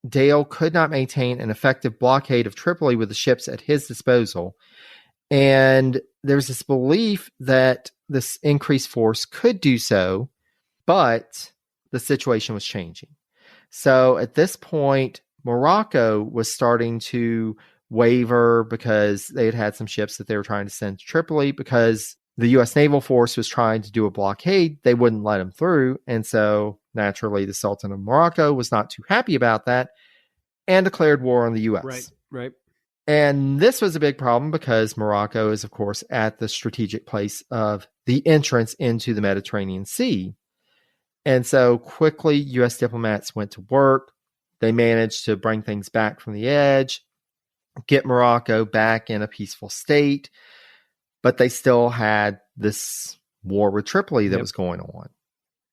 A: Dale could not maintain an effective blockade of Tripoli with the ships at his disposal. And there's this belief that this increased force could do so, but the situation was changing. So at this point, Morocco was starting to waver because they had some ships that they were trying to send to Tripoli because the U.S. naval force was trying to do a blockade. They wouldn't let them through. And so naturally, the Sultan of Morocco was not too happy about that and declared war on the U.S.
B: Right.
A: And this was a big problem because Morocco is, of course, at the strategic place of the entrance into the Mediterranean Sea. And so quickly, U.S. diplomats went to work. They managed to bring things back from the edge, get Morocco back in a peaceful state, but they still had this war with Tripoli that was going on.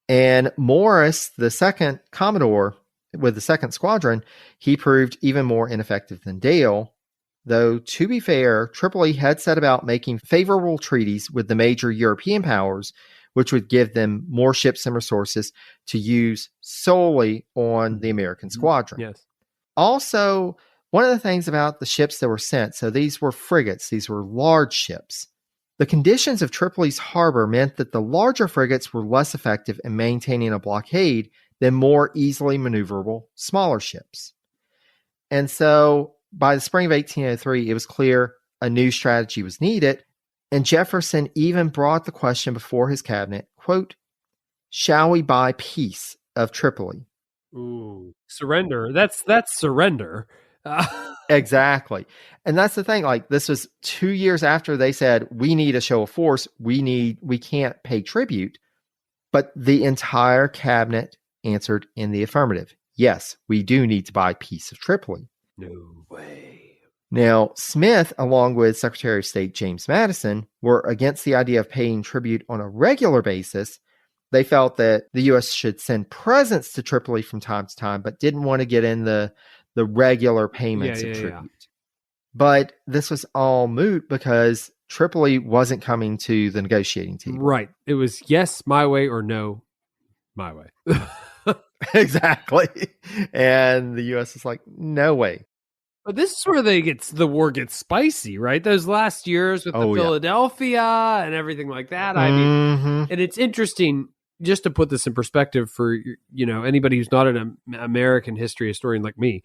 A: And Morris, the second Commodore with the second squadron, he proved even more ineffective than Dale. Though, to be fair, Tripoli had set about making favorable treaties with the major European powers, which would give them more ships and resources to use solely on the American squadron.
B: Yes.
A: Also, one of the things about the ships that were sent, so these were frigates, these were large ships. The conditions of Tripoli's harbor meant that the larger frigates were less effective in maintaining a blockade than more easily maneuverable smaller ships. And so by the spring of 1803, it was clear a new strategy was needed, and Jefferson even brought the question before his cabinet, quote, "Shall we buy peace of Tripoli?"
B: Ooh, surrender. That's surrender.
A: Exactly. And that's the thing. Like, this was 2 years after they said, we need a show of force. We can't pay tribute. But the entire cabinet answered in the affirmative. Yes, we do need to buy peace of Tripoli.
B: No way.
A: Now, Smith, along with Secretary of State James Madison, were against the idea of paying tribute on a regular basis. They felt that the U.S. should send presents to Tripoli from time to time, but didn't want to get in the regular payments of tribute. Yeah. But this was all moot because Tripoli wasn't coming to the negotiating table.
B: Right. It was yes, my way, or no, my way.
A: Exactly. And the U.S. is like, no way.
B: But this is where the war gets spicy, right? Those last years with the Philadelphia and everything like that. I mean, and it's interesting just to put this in perspective for, anybody who's not an American history historian like me.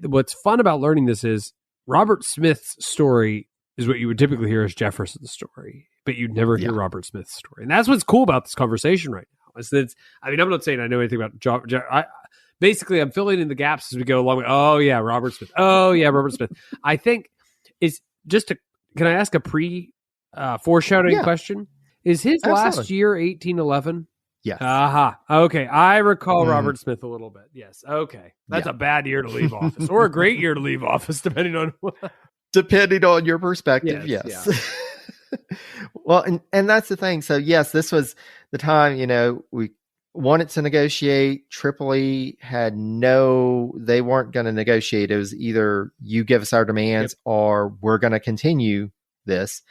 B: What's fun about learning this is Robert Smith's story is what you would typically hear as Jefferson's story, but you'd never hear Robert Smith's story. And that's what's cool about this conversation right now. Is that I'm not saying I know anything about basically, I'm filling in the gaps as we go along. Oh, yeah, Robert Smith. Oh, yeah, Robert Smith. I think is just can I ask a foreshadowing question? Is his last year 1811?
A: Yes.
B: Aha. Okay. I recall Robert Smith a little bit. Yes. Okay. That's a bad year to leave office or a great year to leave office, depending on
A: your perspective. Yes. Yeah. Well, and that's the thing. So, yes, this was the time, we wanted to negotiate. Tripoli they weren't going to negotiate. It was either you give us our demands or we're going to continue this.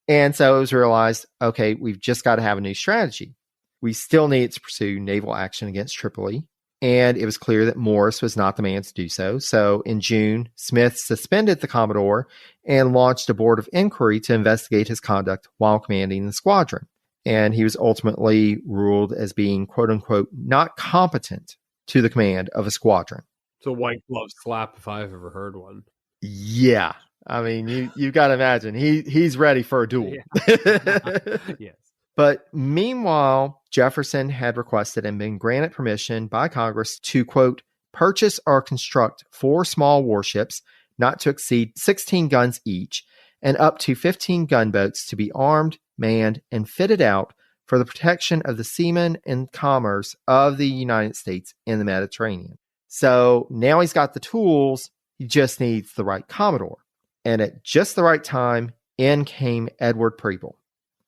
A: And so it was realized, okay, we've just got to have a new strategy. We still needed to pursue naval action against Tripoli. And it was clear that Morris was not the man to do so. So in June, Smith suspended the Commodore and launched a board of inquiry to investigate his conduct while commanding the squadron. And he was ultimately ruled as being, quote unquote, not competent to the command of a squadron.
B: It's a white glove slap if I've ever heard one.
A: Yeah. I mean, you've got to imagine he's ready for a duel.
B: Yeah. Yes.
A: But meanwhile, Jefferson had requested and been granted permission by Congress to, quote, purchase or construct 4 small warships not to exceed 16 guns each and up to 15 gunboats to be armed, manned, and fitted out for the protection of the seamen and commerce of the United States in the Mediterranean. So now he's got the tools, he just needs the right Commodore. And at just the right time, in came Edward Preble.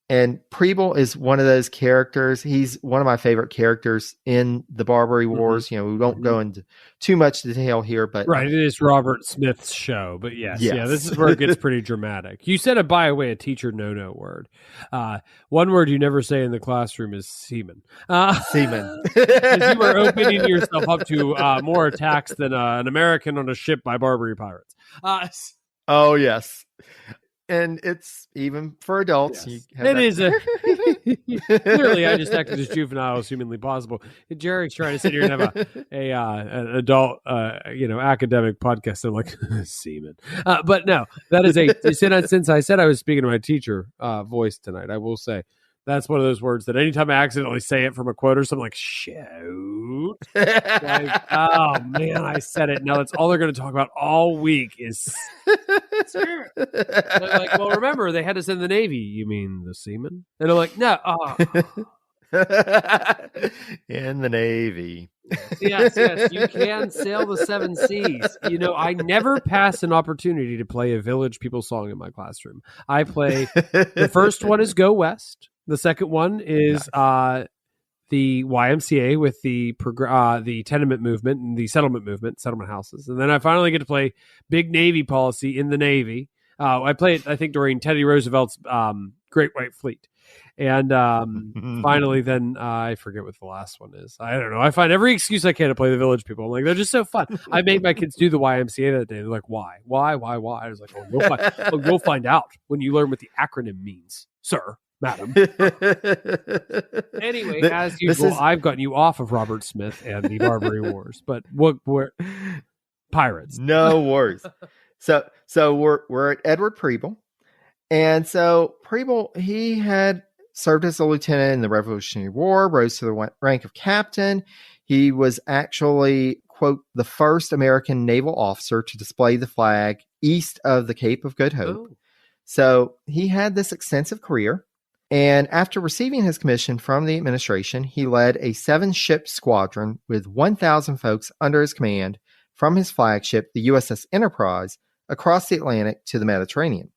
A: And Preble is one of those characters. He's one of my favorite characters in the Barbary Wars. We won't go into too much detail here, but
B: right, it is Robert Smith's show. But yes. Yeah, this is where it gets pretty dramatic. You said by the way, a teacher no word. One word you never say in the classroom is seaman.
A: Seaman,
B: because you are opening yourself up to more attacks than an American on a ship by Barbary pirates.
A: Oh yes. And it's even for adults.
B: Yes. It is clearly I just acted as juvenile as humanly possible. Jerry's trying to sit here and have an adult, academic podcast. I'm like, semen. But no, that is since I said I was speaking to my teacher voice tonight, I will say that's one of those words that anytime I accidentally say it from a quote or something, like, shoot. Like, oh, man, I said it. Now that's all they're going to talk about all week is spirit. Like, well, remember, they had us in the Navy. You mean the seamen? And I'm like, no.
A: In the Navy.
B: Yes, you can sail the 7 seas. I never pass an opportunity to play a Village People song in my classroom. I play, the first one is Go West. The second one is the YMCA with the tenement movement and the settlement houses. And then I finally get to play Big Navy Policy in the Navy. I play it, I think, during Teddy Roosevelt's Great White Fleet. And finally, then I forget what the last one is. I don't know. I find every excuse I can to play the Village People. I'm like, they're just so fun. I made my kids do the YMCA that day. They're like, why? I was like, you'll find out when you learn what the acronym means, sir, madam. Anyway, as usual, I've gotten you off of Robert Smith and the Barbary Wars, but we're pirates.
A: No worries. So we're at Edward Preble. And so Preble, he had served as a lieutenant in the Revolutionary War, rose to the rank of captain. He was actually, quote, the first American naval officer to display the flag east of the Cape of Good Hope. Oh. So he had this extensive career. And after receiving his commission from the administration, he led a 7-ship squadron with 1,000 folks under his command from his flagship, the USS Enterprise, across the Atlantic to the Mediterranean.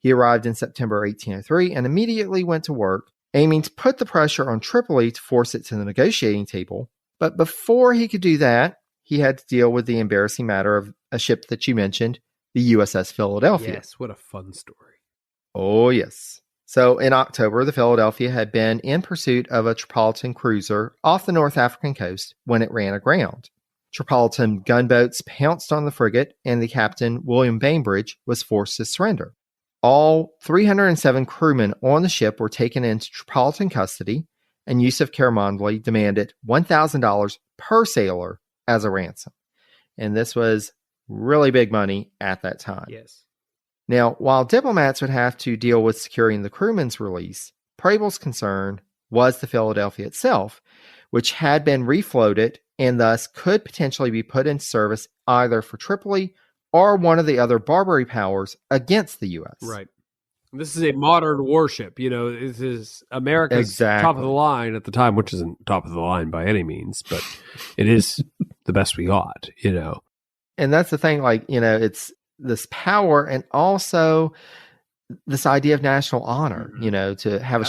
A: He arrived in September 1803 and immediately went to work, aiming to put the pressure on Tripoli to force it to the negotiating table. But before he could do that, he had to deal with the embarrassing matter of a ship that you mentioned, the USS Philadelphia.
B: Yes, what a fun story.
A: Oh, yes. So in October, the Philadelphia had been in pursuit of a Tripolitan cruiser off the North African coast when it ran aground. Tripolitan gunboats pounced on the frigate, and the captain, William Bainbridge, was forced to surrender. All 307 crewmen on the ship were taken into Tripolitan custody, and Yusuf Caramandli demanded $1,000 per sailor as a ransom. And this was really big money at that time.
B: Yes.
A: Now, while diplomats would have to deal with securing the crewmen's release, Preble's concern was the Philadelphia itself, which had been refloated and thus could potentially be put into service either for Tripoli or one of the other Barbary powers against the U.S.
B: Right. This is a modern warship. This is America's top of the line at the time, which isn't top of the line by any means, but it is the best we got,
A: And that's the thing, it's this power and also this idea of national honor, to have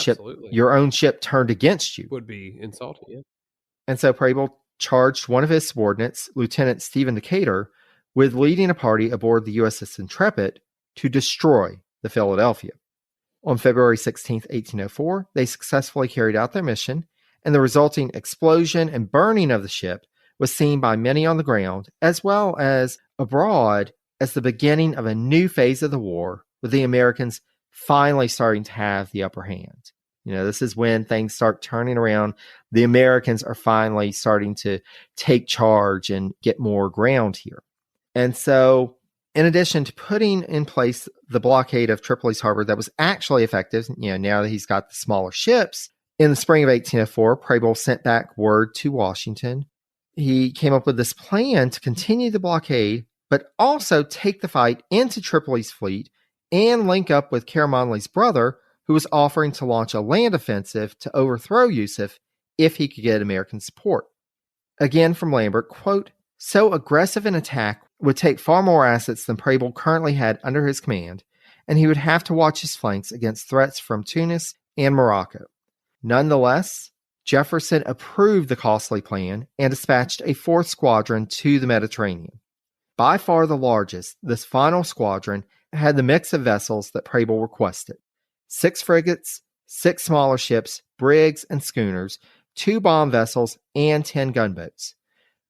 A: your own ship turned against you.
B: Would be insulting, yeah.
A: And so Preble charged one of his subordinates, Lieutenant Stephen Decatur, with leading a party aboard the USS Intrepid to destroy the Philadelphia. On February 16, 1804, they successfully carried out their mission, and the resulting explosion and burning of the ship was seen by many on the ground, as well as abroad, as the beginning of a new phase of the war, with the Americans finally starting to have the upper hand. This is when things start turning around. The Americans are finally starting to take charge and get more ground here. And so, in addition to putting in place the blockade of Tripoli's harbor that was actually effective, now that he's got the smaller ships, in the spring of 1804, Preble sent back word to Washington. He came up with this plan to continue the blockade, but also take the fight into Tripoli's fleet and link up with Caramandli's brother, who was offering to launch a land offensive to overthrow Yusuf if he could get American support. Again from Lambert, quote, so aggressive an attack would take far more assets than Preble currently had under his command, and he would have to watch his flanks against threats from Tunis and Morocco. Nonetheless, Jefferson approved the costly plan and dispatched a 4th squadron to the Mediterranean. By far the largest, this final squadron had the mix of vessels that Preble requested: 6 frigates, 6 smaller ships, brigs, and schooners, 2 bomb vessels, and 10 gunboats.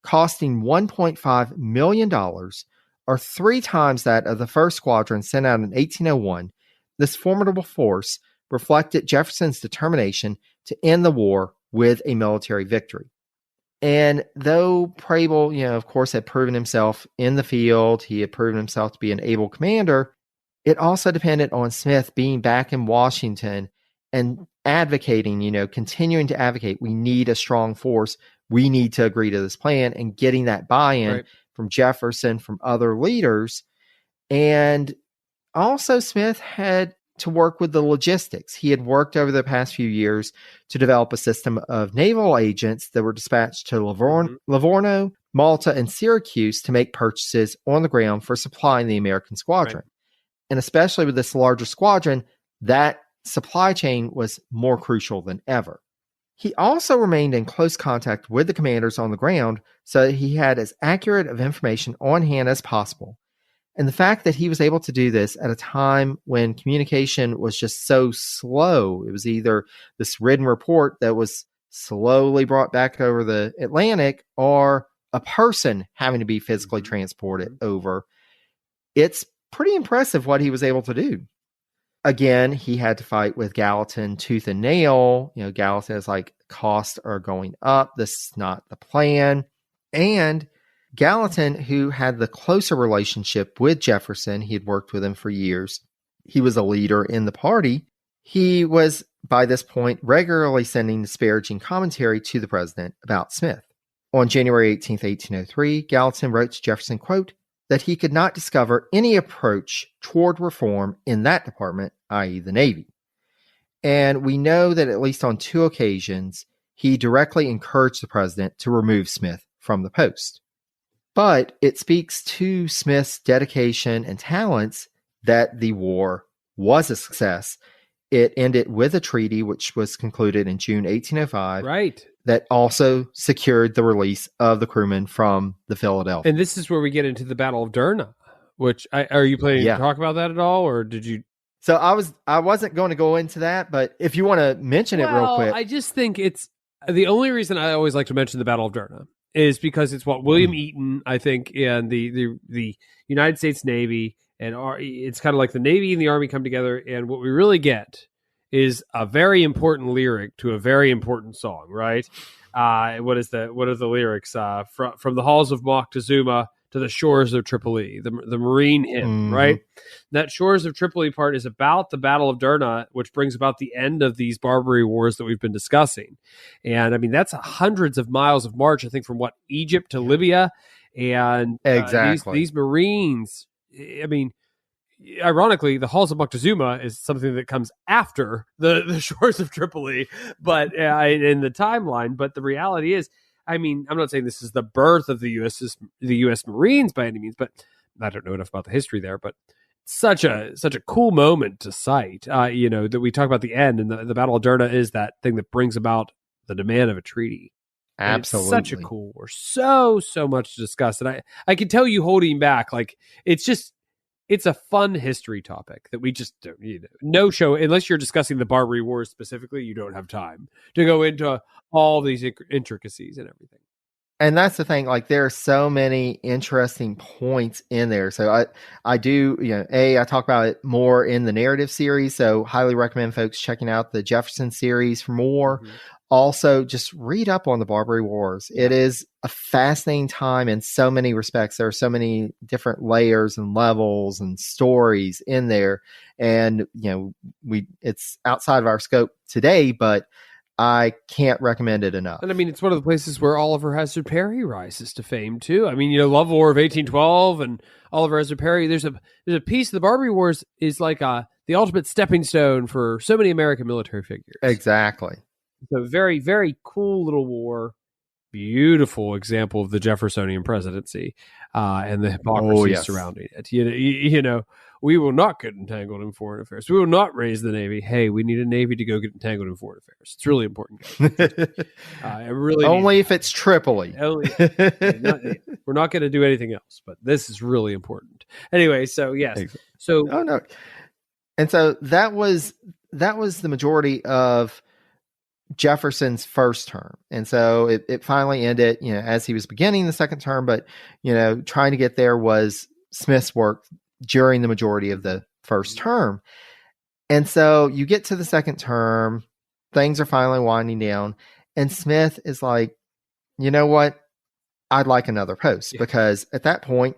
A: Costing $1.5 million, or 3 times that of the first squadron sent out in 1801, this formidable force reflected Jefferson's determination to end the war with a military victory. And though Preble, of course, had proven himself in the field, he had proven himself to be an able commander, it also depended on Smith being back in Washington and advocating, continuing to advocate, we need a strong force. We need to agree to this plan, and getting that buy-in from Jefferson, from other leaders. And also Smith had to work with the logistics. He had worked over the past few years to develop a system of naval agents that were dispatched to Livorno, Malta, and Syracuse to make purchases on the ground for supplying the American squadron. Right. And especially with this larger squadron, that supply chain was more crucial than ever. He also remained in close contact with the commanders on the ground so that he had as accurate of information on hand as possible. And the fact that he was able to do this at a time when communication was just so slow, it was either this written report that was slowly brought back over the Atlantic or a person having to be physically transported over. It's pretty impressive what he was able to do. Again, he had to fight with Gallatin tooth and nail. Gallatin is like, costs are going up. This is not the plan. And Gallatin, who had the closer relationship with Jefferson, he had worked with him for years. He was a leader in the party. He was, by this point, regularly sending disparaging commentary to the president about Smith. On January 18th, 1803, Gallatin wrote to Jefferson, quote, that he could not discover any approach toward reform in that department, i.e. the Navy. And we know that at least on 2 occasions, he directly encouraged the president to remove Smith from the post. But it speaks to Smith's dedication and talents that the war was a success. It ended with a treaty, which was concluded in June 1805.
B: Right.
A: That also secured the release of the crewmen from the Philadelphia.
B: And this is where we get into the Battle of Derna, which are you planning to talk about that at all, or did you?
A: So I wasn't going to go into that, but if you want to mention it real quick.
B: I just think it's the only reason I always like to mention the Battle of Derna is because it's what William Eaton, I think, and the United States Navy, and it's kind of like the Navy and the Army come together, and what we really get is a very important lyric to a very important song, right? What are the lyrics? From the halls of Moctezuma to the shores of Tripoli, the Marine hymn, right? That shores of Tripoli part is about the Battle of Derna, which brings about the end of these Barbary Wars that we've been discussing. And I mean, that's hundreds of miles of march, I think, from Egypt to Libya. And
A: exactly
B: these Marines, I mean, ironically, the halls of Moctezuma is something that comes after the shores of Tripoli, but in the timeline. But the reality is, I mean, I'm not saying this is the birth of the U.S. Marines by any means, but I don't know enough about the history there. But such a cool moment to cite, that we talk about the end, and the Battle of Derna is that thing that brings about the demand of a treaty.
A: Absolutely,
B: such a cool war. So much to discuss, and I can tell you holding back, like it's a fun history topic that we just don't, no show, unless you're discussing the Barbary Wars specifically, you don't have time to go into all these intricacies and everything.
A: And that's the thing, like there are so many interesting points in there. So I do, I talk about it more in the narrative series. So highly recommend folks checking out the Jefferson series for more. Also, just read up on the Barbary Wars. It is a fascinating time in so many respects. There are so many different layers and levels and stories in there. And, it's outside of our scope today, but I can't recommend it enough.
B: And I mean, it's one of the places where Oliver Hazard Perry rises to fame too. I mean, Love War of 1812 and Oliver Hazard Perry. There's a piece of the Barbary Wars is like the ultimate stepping stone for so many American military figures.
A: Exactly.
B: It's a very, very cool little war. Beautiful example of the Jeffersonian presidency and the hypocrisy surrounding it. We will not get entangled in foreign affairs. We will not raise the Navy. Hey, we need a Navy to go get entangled in foreign affairs. It's really important.
A: Only if it's Tripoli.
B: We're not going to do anything else, but this is really important. Anyway, so yes. So
A: no. And so that was the majority of Jefferson's first term. And so it finally ended, as he was beginning the second term, but, trying to get there was Smith's work during the majority of the first term. And so you get to the second term, things are finally winding down, and Smith is like, you know what? I'd like another post, because at that point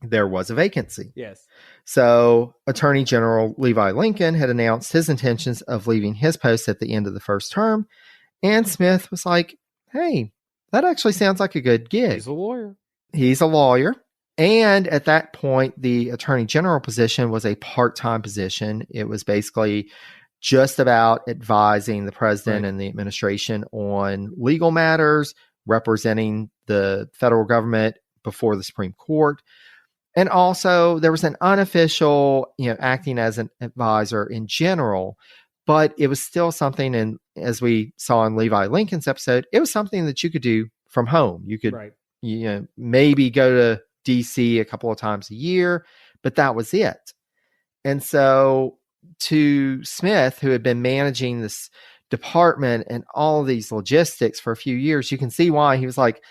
A: there was a vacancy.
B: Yes.
A: So Attorney General Levi Lincoln had announced his intentions of leaving his post at the end of the first term. And Smith was like, hey, that actually sounds like a good gig. He's a lawyer. And at that point, the Attorney General position was a part-time position. It was basically just about advising the president and the administration on legal matters, representing the federal government before the Supreme Court. And also there was an unofficial, acting as an advisor in general, but it was still something. And as we saw in Levi Lincoln's episode, it was something that you could do from home. You could, maybe go to DC a couple of times a year, but that was it. And so to Smith, who had been managing this department and all of these logistics for a few years, you can see why he was like,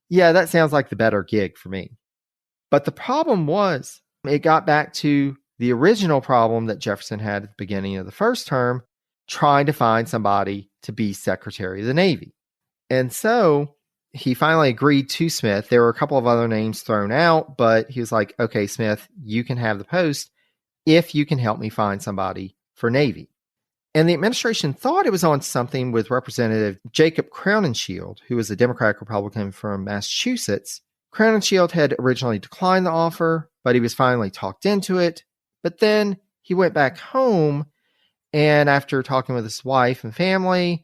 A: yeah, that sounds like the better gig for me. But the problem was, it got back to the original problem that Jefferson had at the beginning of the first term, trying to find somebody to be Secretary of the Navy. And so he finally agreed to Smith. There were a couple of other names thrown out, but he was like, okay, Smith, you can have the post if you can help me find somebody for Navy. And the administration thought it was on something with Representative Jacob Crowninshield, who was a Democratic Republican from Massachusetts. Crowninshield had originally declined the offer, but he was finally talked into it. But then he went back home, and after talking with his wife and family,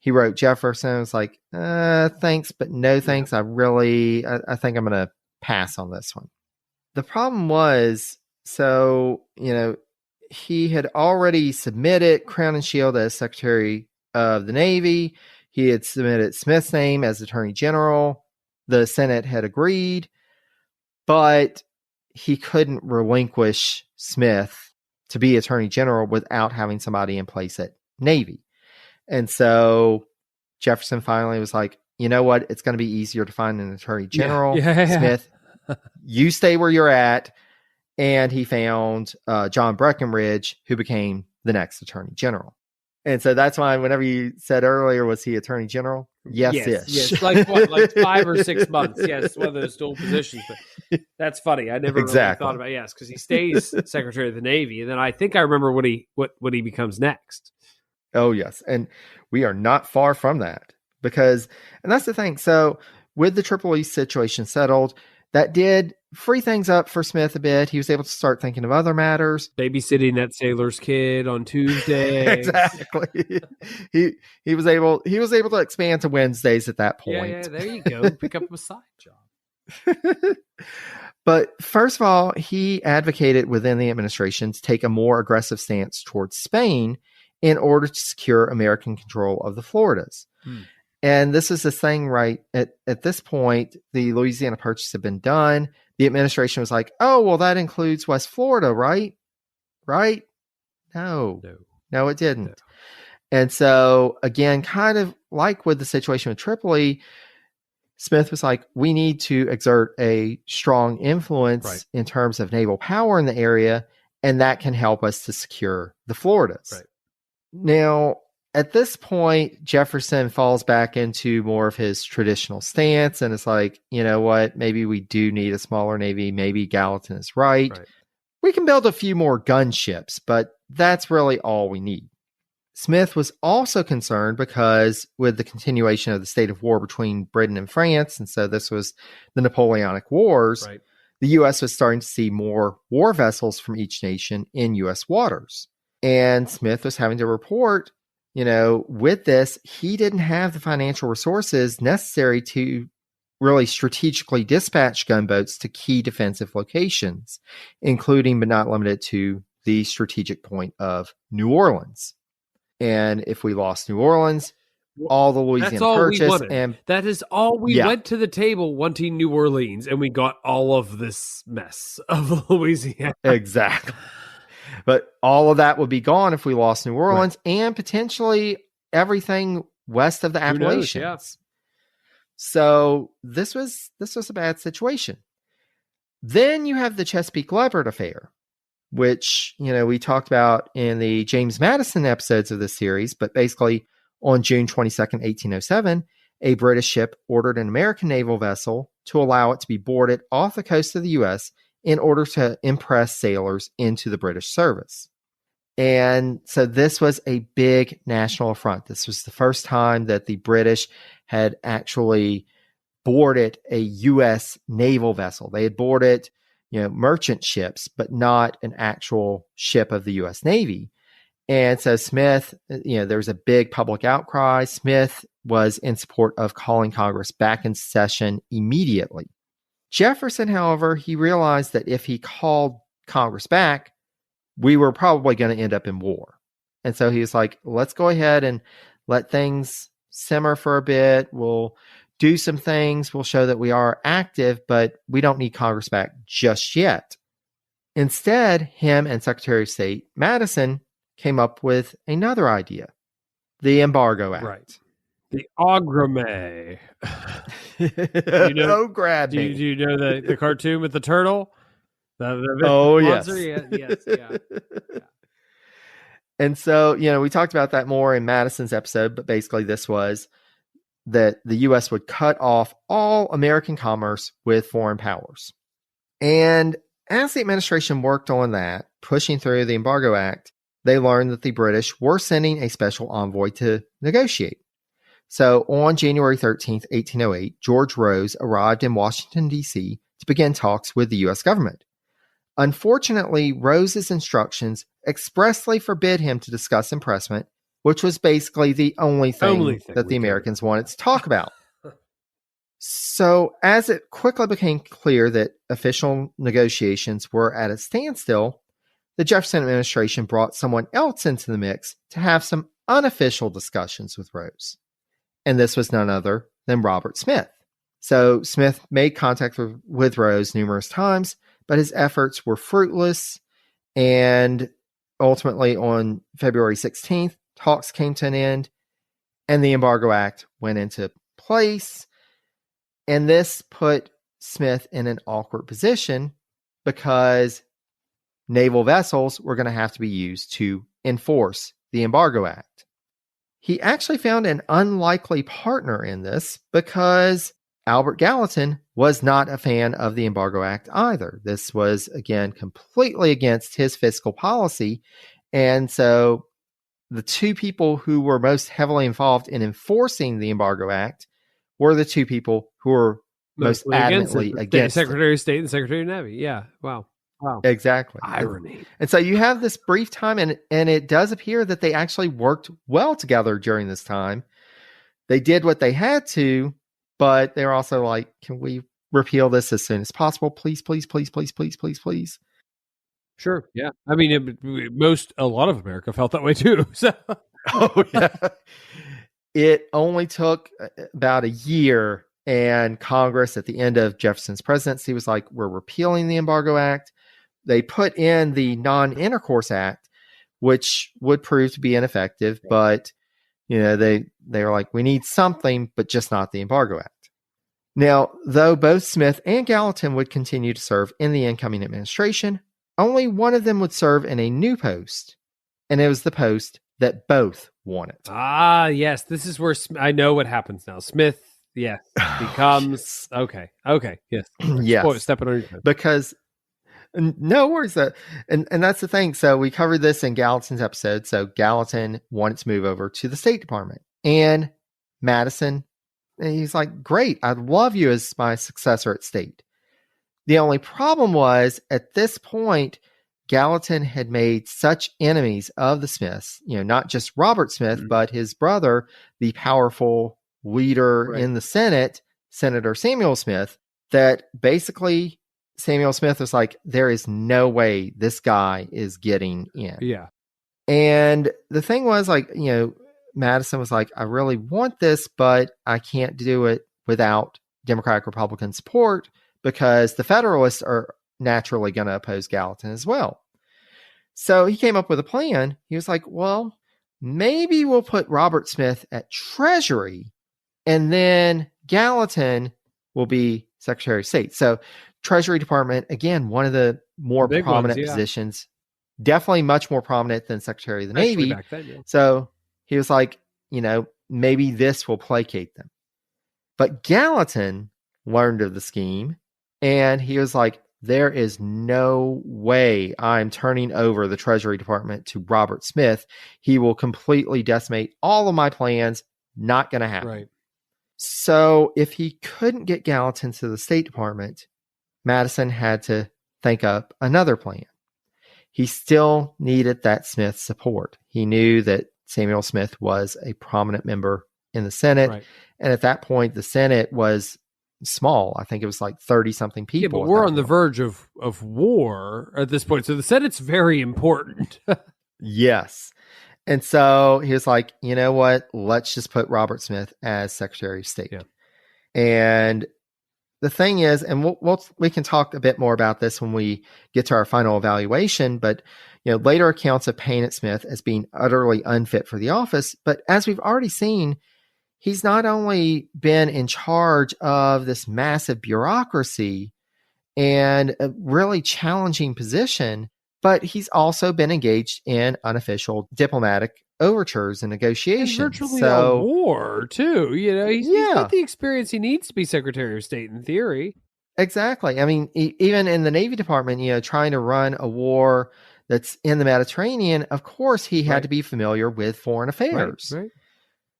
A: he wrote Jefferson. It was like, thanks, but no thanks. I think I'm going to pass on this one. The problem was, he had already submitted Crowninshield as Secretary of the Navy. He had submitted Smith's name as Attorney General. The Senate had agreed, but he couldn't relinquish Smith to be Attorney General without having somebody in place at Navy. And so Jefferson finally was like, you know what? It's going to be easier to find an Attorney General.
B: Yeah.
A: Smith, you stay where you're at. And he found John Breckinridge, who became the next Attorney General. And so that's why whenever you said earlier, was he Attorney General? Yes.
B: Like what, like 5 or 6 months. Yes, one of those dual positions. But that's funny. I never really thought about because he stays Secretary of the Navy, and then I think I remember what he becomes next.
A: Oh yes, and we are not far from that and that's the thing. So with the Triple E situation settled, that did free things up for Smith a bit. He was able to start thinking of other matters.
B: Babysitting that sailor's kid on Tuesday.
A: Exactly. He was able to expand to Wednesdays at that point.
B: Yeah, there you go. Pick up a side job.
A: But first of all, he advocated within the administration to take a more aggressive stance towards Spain in order to secure American control of the Floridas. And this is the thing, right? At this point, the Louisiana Purchase had been done. The administration was like, oh, well, that includes West Florida, right? Right? No, it didn't. No. And so, again, kind of like with the situation with Tripoli, Smith was like, we need to exert a strong influence in terms of naval power in the area, and that can help us to secure the Floridas.
B: Right.
A: Now, at this point, Jefferson falls back into more of his traditional stance, and it's like, you know what? Maybe we do need a smaller Navy. Maybe Gallatin is right. We can build a few more gunships, but that's really all we need. Smith was also concerned because with the continuation of the state of war between Britain and France, and so this was the Napoleonic Wars, the U.S. was starting to see more war vessels from each nation in U.S. waters. And Smith was having to report, with this, he didn't have the financial resources necessary to really strategically dispatch gunboats to key defensive locations, including but not limited to the strategic point of New Orleans. And if we lost New Orleans, all the Louisiana Purchase, and
B: that is all we went to the table wanting New Orleans, and we got all of this mess of Louisiana.
A: Exactly. But all of that would be gone if we lost New Orleans and potentially everything west of the Appalachians. So this was a bad situation. Then you have the Chesapeake Leopard affair, which, we talked about in the James Madison episodes of this series, but basically on June 22nd, 1807, a British ship ordered an American naval vessel to allow it to be boarded off the coast of the U.S. in order to impress sailors into the British service. And so this was a big national affront. This was the first time that the British had actually boarded a U.S. naval vessel. They had boarded, merchant ships, but not an actual ship of the U.S. Navy. And so Smith, there was a big public outcry. Smith was in support of calling Congress back in session immediately. Jefferson, however, he realized that if he called Congress back, we were probably going to end up in war. And so he was like, let's go ahead and let things simmer for a bit. We'll do some things. We'll show that we are active, but we don't need Congress back just yet. Instead, him and Secretary of State Madison came up with another idea, the Embargo Act.
B: Right. The Agrame.
A: Oh, grab
B: do
A: me.
B: you know the cartoon with the turtle?
A: Oh,
B: monster?
A: yes.
B: Yeah.
A: And so, we talked about that more in Madison's episode, but basically this was that the U.S. would cut off all American commerce with foreign powers. And as the administration worked on that, pushing through the Embargo Act, they learned that the British were sending a special envoy to negotiate. So on January 13th, 1808, George Rose arrived in Washington, D.C. to begin talks with the U.S. government. Unfortunately, Rose's instructions expressly forbid him to discuss impressment, which was basically the only thing that the Americans wanted to talk about. So, as it quickly became clear that official negotiations were at a standstill, the Jefferson administration brought someone else into the mix to have some unofficial discussions with Rose. And this was none other than Robert Smith. So, Smith made contact with Rose numerous times, but his efforts were fruitless. And ultimately, on February 16th, talks came to an end, and the Embargo Act went into place. And this put Smith in an awkward position because naval vessels were going to have to be used to enforce the Embargo Act. He actually found an unlikely partner in this because Albert Gallatin was not a fan of the Embargo Act either. This was, again, completely against his fiscal policy. And so the two people who were most heavily involved in enforcing the Embargo Act were the two people who were most adamantly against it.
B: Secretary of State and Secretary of Navy. Yeah. Wow.
A: Exactly.
B: Irony.
A: And so you have this brief time, and it does appear that they actually worked well together during this time. They did what they had to, but they're also like, can we repeal this as soon as possible? Please, please, please, please, please, please, please.
B: Sure. Yeah. I mean, a lot of America felt that way too. So.
A: Oh, yeah. It only took about a year, and Congress at the end of Jefferson's presidency was like, we're repealing the Embargo Act. They put in the Non-Intercourse Act, which would prove to be ineffective, but they were like, we need something, but just not the Embargo Act. Now, though both Smith and Gallatin would continue to serve in the incoming administration, only one of them would serve in a new post, and it was the post that both wanted.
B: Ah, yes. This is where I know what happens now. Smith, yes, becomes okay. Yes,
A: yes.
B: Stepping on your toes.
A: Because no worries, and that's the thing. So we covered this in Gallatin's episode. So Gallatin wanted to move over to the State Department, and Madison, he's like, "Great, I'd love you as my successor at State." The only problem was at this point, Gallatin had made such enemies of the Smiths, not just Robert Smith, but his brother, the powerful leader in the Senate, Senator Samuel Smith, that basically Samuel Smith was like, there is no way this guy is getting in.
B: Yeah.
A: And the thing was, like, Madison was like, I really want this, but I can't do it without Democratic Republican support because the Federalists are naturally going to oppose Gallatin as well. So he came up with a plan. He was like, well, maybe we'll put Robert Smith at Treasury, and then Gallatin will be Secretary of State. So Treasury Department, again, one of the more prominent positions, definitely much more prominent than Secretary of the Navy.
B: Back then, yeah.
A: So he was like, maybe this will placate them. But Gallatin learned of the scheme, and he was like, there is no way I'm turning over the Treasury Department to Robert Smith. He will completely decimate all of my plans. Not going to happen.
B: Right.
A: So if he couldn't get Gallatin to the State Department, Madison had to think up another plan. He still needed that Smith support. He knew that Samuel Smith was a prominent member in the Senate.
B: Right.
A: And at that point, the Senate was small. I think it was like 30-something people.
B: Yeah, but we're on the verge of war at this point. So the Senate's very important.
A: Yes. And so he was like, you know what? Let's just put Robert Smith as Secretary of State.
B: Yeah.
A: And the thing is, and we can talk a bit more about this when we get to our final evaluation, but later accounts of Payne at Smith as being utterly unfit for the office. But as we've already seen, he's not only been in charge of this massive bureaucracy and a really challenging position, but he's also been engaged in unofficial diplomatic overtures and negotiations.
B: And virtually a war, too. He's got the experience he needs to be Secretary of State in theory.
A: Exactly. I mean, even in the Navy Department, trying to run a war that's in the Mediterranean, of course, he had to be familiar with foreign affairs.
B: Right.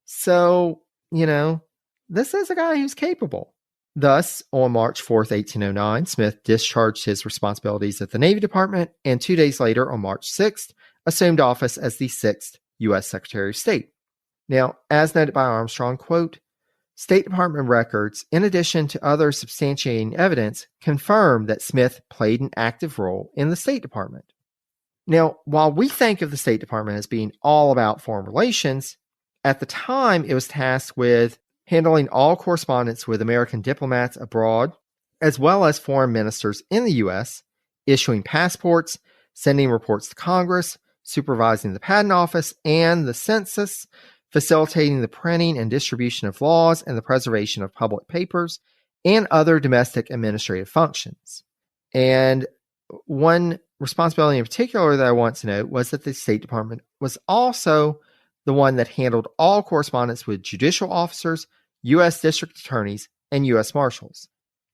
A: So, this is a guy who's capable. Thus, on March 4th, 1809, Smith discharged his responsibilities at the Navy Department, and 2 days later, on March 6th, assumed office as the 6th U.S. Secretary of State. Now, as noted by Armstrong, quote, State Department records, in addition to other substantiating evidence, confirm that Smith played an active role in the State Department. Now, while we think of the State Department as being all about foreign relations, at the time it was tasked with handling all correspondence with American diplomats abroad, as well as foreign ministers in the U.S., issuing passports, sending reports to Congress, supervising the Patent Office and the Census, facilitating the printing and distribution of laws and the preservation of public papers, and other domestic administrative functions. And one responsibility in particular that I want to note was that the State Department was also the one that handled all correspondence with judicial officers, U.S. district attorneys, and U.S. marshals.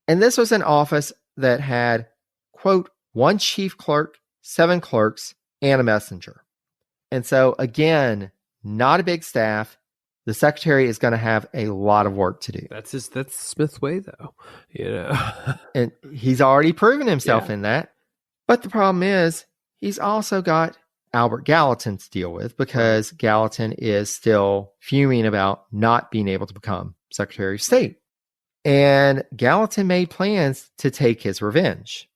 A: And this was an office that had, quote, one chief clerk, 7 clerks, and a messenger. And so, again, not a big staff. The secretary is going to have a lot of work to do.
B: That's Smith's way, though.
A: And he's already proven himself in that. But the problem is, he's also got Albert Gallatin to deal with, because Gallatin is still fuming about not being able to become Secretary of State. And Gallatin made plans to take his revenge.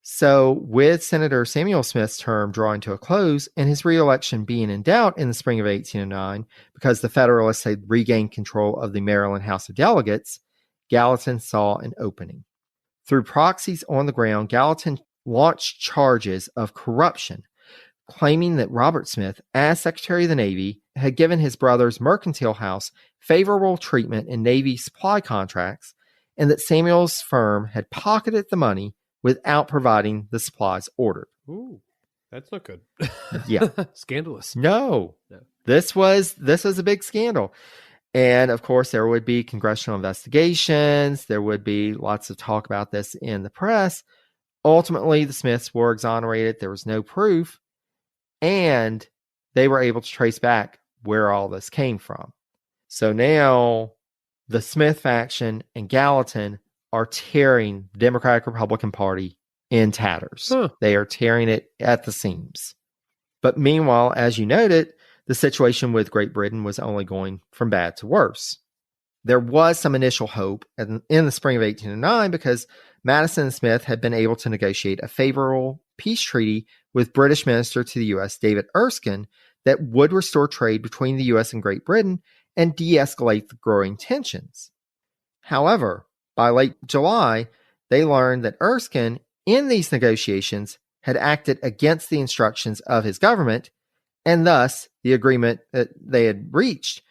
A: So with Senator Samuel Smith's term drawing to a close and his re-election being in doubt in the spring of 1809 because the Federalists had regained control of the Maryland House of Delegates, Gallatin saw an opening. Through proxies on the ground, Gallatin launched charges of corruption, claiming that Robert Smith, as Secretary of the Navy, had given his brother's mercantile house favorable treatment in Navy supply contracts, and that Samuel's firm had pocketed the money without providing the supplies ordered.
B: Ooh, that's not good.
A: Yeah.
B: Scandalous.
A: No. This was a big scandal. And of course, there would be congressional investigations. There would be lots of talk about this in the press. Ultimately, the Smiths were exonerated. There was no proof. And they were able to trace back where all this came from. So now the Smith faction and Gallatin are tearing the Democratic Republican Party in tatters. They are tearing it at the seams. But meanwhile, as you noted, the situation with Great Britain was only going from bad to worse. There was some initial hope in the spring of 1809 because Madison and Smith had been able to negotiate a favorable peace treaty with British Minister to the U.S. David Erskine that would restore trade between the U.S. and Great Britain and de-escalate the growing tensions. However, by late July, they learned that Erskine, in these negotiations, had acted against the instructions of his government, and thus the agreement that they had reached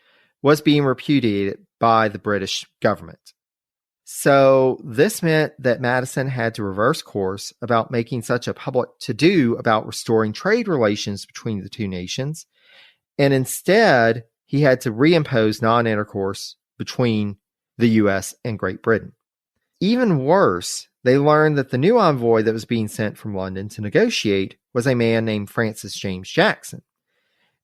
A: was being repudiated by the British government. So this meant that Madison had to reverse course about making such a public to-do about restoring trade relations between the two nations, and instead he had to reimpose non-intercourse between the U.S. and Great Britain. Even worse, they learned that the new envoy that was being sent from London to negotiate was a man named Francis James Jackson.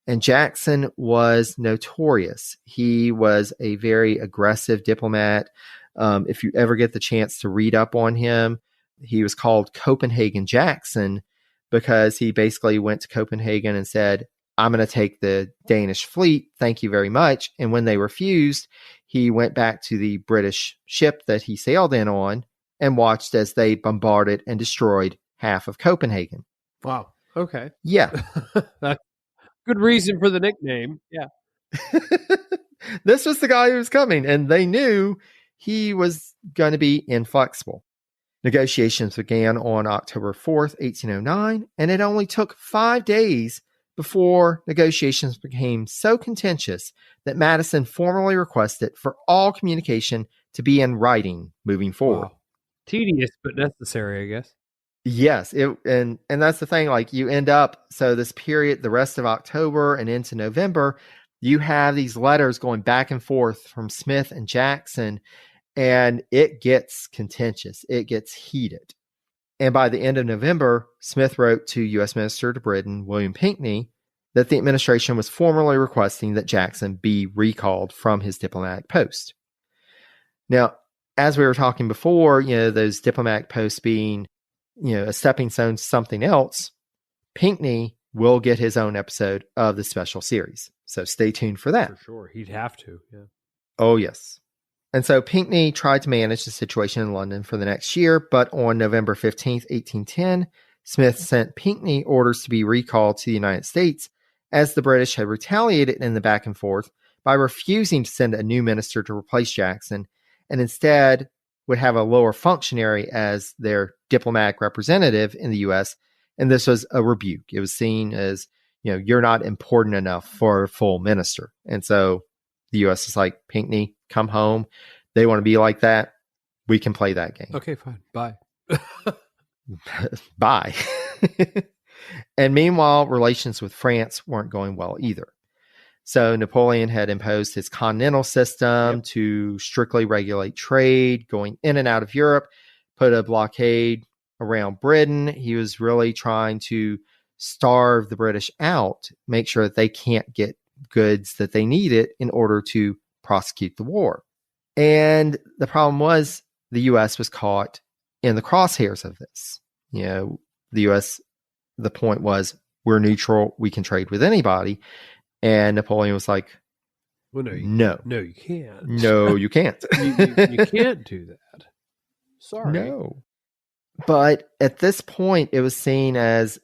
A: And Jackson was notorious. He was a very aggressive diplomat. If you ever get the chance to read up on him, he was called Copenhagen Jackson because he basically went to Copenhagen and said, I'm going to take the Danish fleet. Thank you very much. And when they refused, he went back to the British ship that he sailed in on and watched as they bombarded and destroyed half of Copenhagen.
B: Wow. Okay.
A: Yeah.
B: Good reason for the nickname. Yeah.
A: This was the guy who was coming, and they knew he was going to be inflexible. Negotiations began on October 4th, 1809, and it only took 5 days before negotiations became so contentious that Madison formally requested for all communication to be in writing moving forward.
B: Wow. Tedious, but necessary, I guess.
A: Yes, and that's the thing. Like, you end up, so this period, the rest of October and into November, you have these letters going back and forth from Smith and Jackson, and it gets contentious. It gets heated. And by the end of November, Smith wrote to U.S. Minister to Britain, William Pinckney, that the administration was formally requesting that Jackson be recalled from his diplomatic post. Now, as we were talking before, those diplomatic posts being, a stepping stone to something else, Pinckney will get his own episode of the special series. So stay tuned for that.
B: For sure. He'd have to. Yeah.
A: Oh, yes. And so Pinckney tried to manage the situation in London for the next year, but on November 15th, 1810, Smith sent Pinckney orders to be recalled to the United States, as the British had retaliated in the back and forth by refusing to send a new minister to replace Jackson, and instead would have a lower functionary as their diplomatic representative in the U.S., and this was a rebuke. It was seen as, you're not important enough for a full minister. And so the U.S. is like, Pinckney, come home. They want to be like that. We can play that game.
B: Okay, fine. Bye.
A: Bye. And meanwhile, relations with France weren't going well either. So Napoleon had imposed his continental system to strictly regulate trade going in and out of Europe, put a blockade around Britain. He was really trying to starve the British out, make sure that they can't get goods that they needed in order to prosecute the war. And the problem was the U.S. was caught in the crosshairs of this. The U.S., the point was, we're neutral, we can trade with anybody. And Napoleon was like,
B: well, no, you can't.
A: No, you can't.
B: you can't do that. Sorry.
A: No. But at this point, it was seen as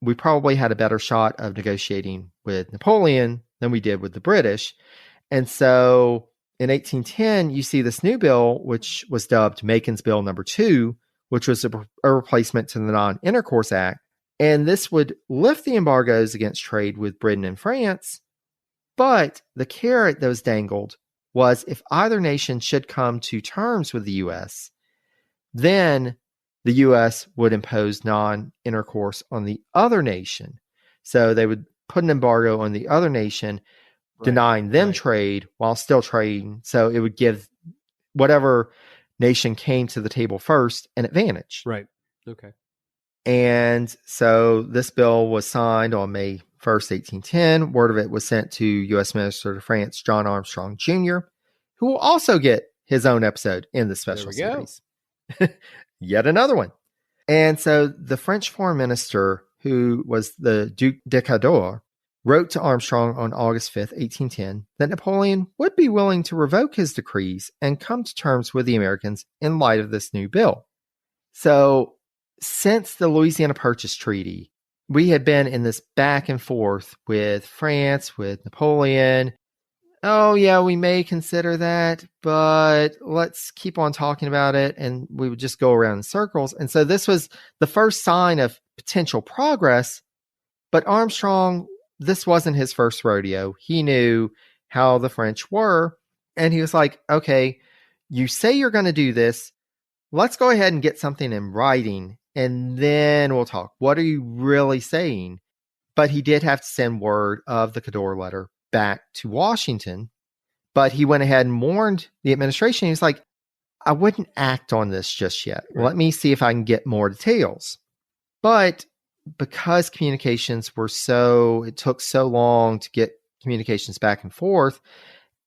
A: we probably had a better shot of negotiating with Napoleon than we did with the British. And so in 1810, you see this new bill, which was dubbed Macon's Bill No. 2, which was a replacement to the Non-Intercourse Act. And this would lift the embargoes against trade with Britain and France. But the carrot that was dangled was, if either nation should come to terms with the U.S., then the U.S. would impose non-intercourse on the other nation. So they would put an embargo on the other nation, denying them trade while still trading. So it would give whatever nation came to the table first an advantage.
B: Right. Okay.
A: And so this bill was signed on May 1st, 1810. Word of it was sent to U.S. Minister to France, John Armstrong Jr., who will also get his own episode in the special series. Yet another one. And so the French foreign minister, who was the Duc de Cador, wrote to Armstrong on August 5th, 1810, that Napoleon would be willing to revoke his decrees and come to terms with the Americans in light of this new bill. So since the Louisiana Purchase Treaty, we had been in this back and forth with France, with Napoleon. Oh, yeah, we may consider that, but let's keep on talking about it. And we would just go around in circles. And so this was the first sign of potential progress. But Armstrong, this wasn't his first rodeo. He knew how the French were. And he was like, okay, you say you're going to do this. Let's go ahead and get something in writing, and then we'll talk. What are you really saying? But he did have to send word of the Cador letter back to Washington. But he went ahead and warned the administration. He was like, I wouldn't act on this just yet. Right. Let me see if I can get more details. But because communications were it took so long to get communications back and forth,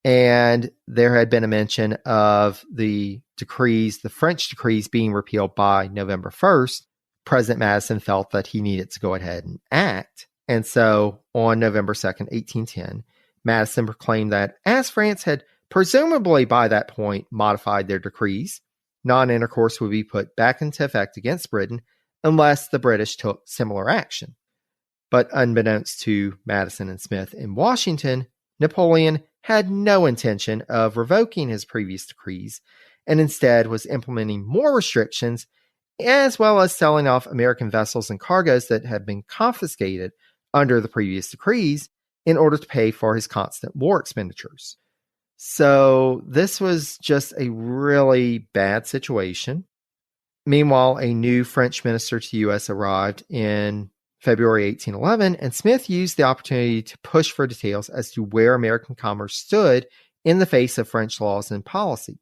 A: and there had been a mention of the decrees, the French decrees being repealed by November 1st, President Madison felt that he needed to go ahead and act. And so on November 2nd, 1810, Madison proclaimed that as France had presumably by that point modified their decrees, non-intercourse would be put back into effect against Britain unless the British took similar action. But unbeknownst to Madison and Smith in Washington, Napoleon had no intention of revoking his previous decrees, and instead was implementing more restrictions, as well as selling off American vessels and cargoes that had been confiscated under the previous decrees in order to pay for his constant war expenditures. So this was just a really bad situation. Meanwhile, a new French minister to the U.S. arrived in February 1811, and Smith used the opportunity to push for details as to where American commerce stood in the face of French laws and policy.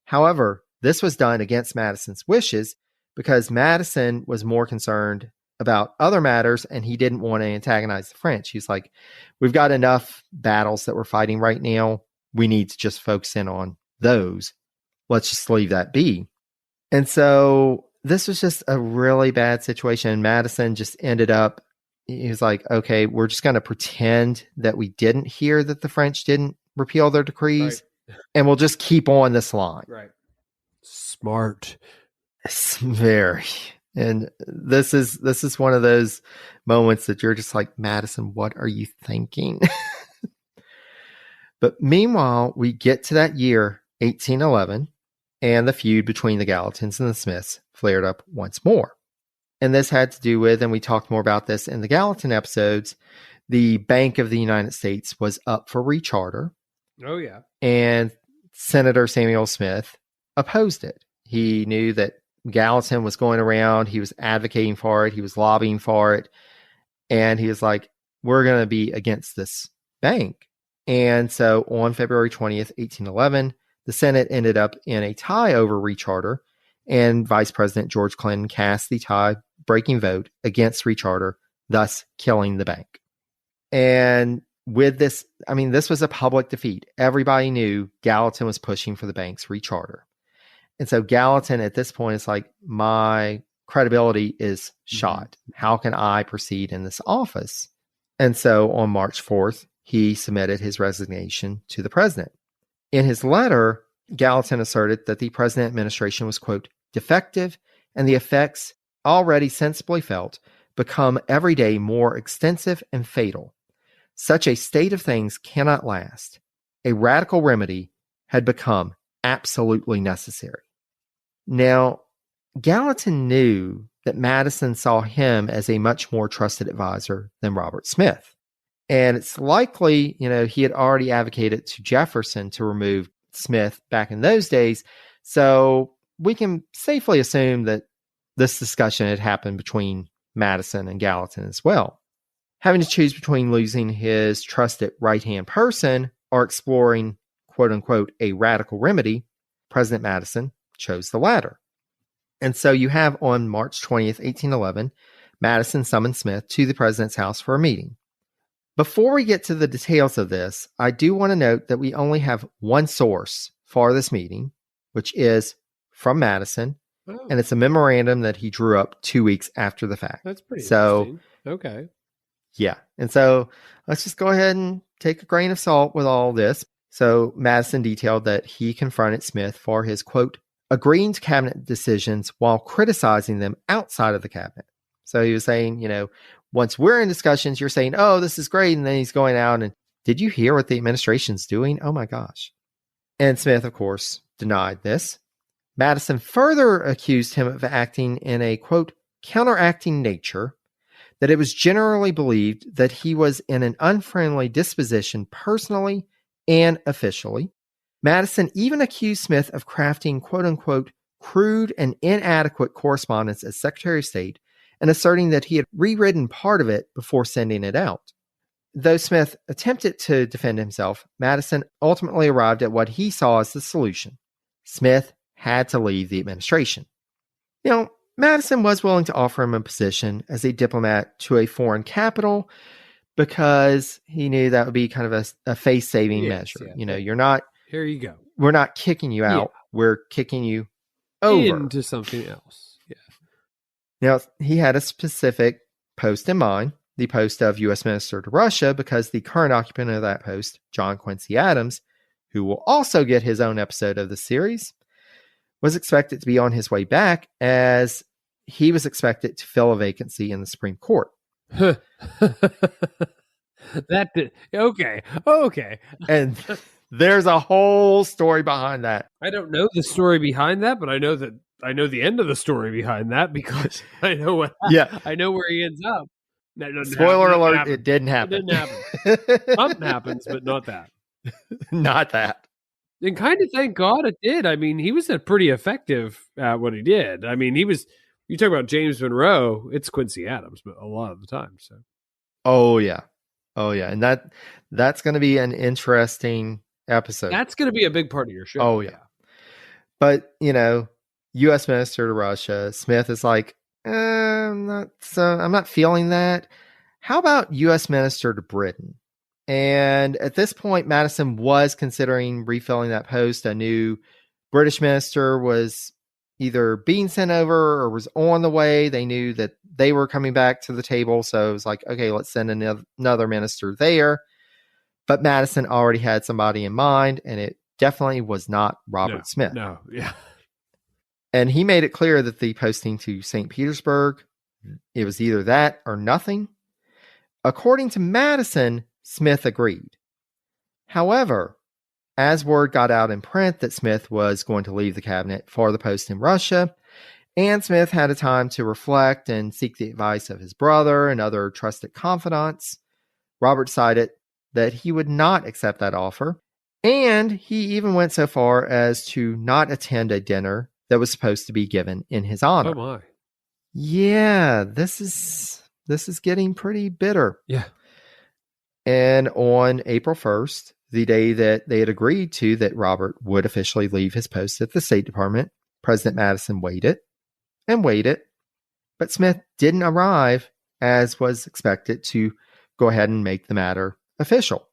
A: However, this was done against Madison's wishes because Madison was more concerned about other matters and he didn't want to antagonize the French. He's like, we've got enough battles that we're fighting right now. We need to just focus in on those. Let's just leave that be. And so this was just a really bad situation. Madison just ended up, he was like, okay, we're just going to pretend that we didn't hear that the French didn't repeal their decrees, and we'll just keep on this line.
B: Right. Smart.
A: It's very. And this is one of those moments that you're just like, Madison, what are you thinking? But meanwhile, we get to that year, 1811, and the feud between the Gallatins and the Smiths flared up once more. And this had to do with, and we talked more about this in the Gallatin episodes, the Bank of the United States was up for recharter.
B: Oh, yeah.
A: And Senator Samuel Smith opposed it. He knew that Gallatin was going around. He was advocating for it. He was lobbying for it. And he was like, we're going to be against this bank. And so on February 20th, 1811, the Senate ended up in a tie over recharter, and Vice President George Clinton cast the tie-breaking vote against recharter, thus killing the bank. And with this, I mean, this was a public defeat. Everybody knew Gallatin was pushing for the bank's recharter. And so Gallatin at this point is like, my credibility is shot. How can I proceed in this office? And so on March 4th, he submitted his resignation to the president. In his letter, Gallatin asserted that the president administration was, quote, defective, and the effects already sensibly felt become every day more extensive and fatal. Such a state of things cannot last. A radical remedy had become absolutely necessary. Now, Gallatin knew that Madison saw him as a much more trusted advisor than Robert Smith. And it's likely, he had already advocated to Jefferson to remove Smith back in those days. So we can safely assume that this discussion had happened between Madison and Gallatin as well. Having to choose between losing his trusted right-hand person or exploring, quote-unquote, a radical remedy, President Madison chose the latter. And so you have on March 20th, 1811, Madison summoned Smith to the president's house for a meeting. Before we get to the details of this, I do want to note that we only have one source for this meeting, which is from Madison, and it's a memorandum that he drew up 2 weeks after the fact.
B: That's pretty interesting. Okay.
A: Yeah. And so let's just go ahead and take a grain of salt with all this. So Madison detailed that he confronted Smith for his, quote, agreeing to cabinet decisions while criticizing them outside of the cabinet. So he was saying, once we're in discussions, you're saying, oh, this is great. And then he's going out and, did you hear what the administration's doing? Oh my gosh. And Smith, of course, denied this. Madison further accused him of acting in a, quote, counteracting nature, that it was generally believed that he was in an unfriendly disposition personally and officially. Madison even accused Smith of crafting, quote unquote, crude and inadequate correspondence as Secretary of State and asserting that he had rewritten part of it before sending it out. Though Smith attempted to defend himself, Madison ultimately arrived at what he saw as the solution. Smith had to leave the administration. Madison was willing to offer him a position as a diplomat to a foreign capital because he knew that would be kind of a face-saving measure.
B: Yeah.
A: You're not...
B: Here you go.
A: We're not kicking you out. Yeah. We're kicking you over.
B: Into something else. Yeah.
A: Now, he had a specific post in mind, the post of U.S. Minister to Russia, because the current occupant of that post, John Quincy Adams, who will also get his own episode of the series, was expected to be on his way back as he was expected to fill a vacancy in the Supreme Court.
B: Okay.
A: And There's a whole story behind that.
B: I don't know the story behind that, but I know the end of the story behind that because I know what.
A: Yeah.
B: I know where he ends up. That doesn't
A: Spoiler
B: happen.
A: alert,
B: Happen.
A: it didn't happen.
B: It didn't happen. Something happens, but not that.
A: Not that.
B: And kind of thank God it did. I mean, he was pretty effective at what he did. I mean, you talk about James Monroe, it's Quincy Adams, but a lot of the time. So,
A: Oh yeah. And that's going to be an interesting episode.
B: that's going to be a big part of your show.
A: Oh yeah. But, U.S. Minister to Russia, Smith is like, I'm not feeling that. How about U.S. Minister to Britain? And at this point, Madison was considering refilling that post. A new British minister was either being sent over or was on the way. They knew that they were coming back to the table. So it was like, okay, let's send another minister there. But Madison already had somebody in mind, and it definitely was not Robert Smith.
B: No, yeah.
A: And he made it clear that the posting to St. Petersburg, it was either that or nothing. According to Madison, Smith agreed. However, as word got out in print that Smith was going to leave the cabinet for the post in Russia, and Smith had a time to reflect and seek the advice of his brother and other trusted confidants, Robert decided that he would not accept that offer, and he even went so far as to not attend a dinner that was supposed to be given in his honor.
B: Oh my.
A: Yeah, this is getting pretty bitter.
B: Yeah.
A: And on April 1st, the day that they had agreed to that Robert would officially leave his post at the State Department, President Madison waited and waited, but Smith didn't arrive as was expected to go ahead and make the matter official.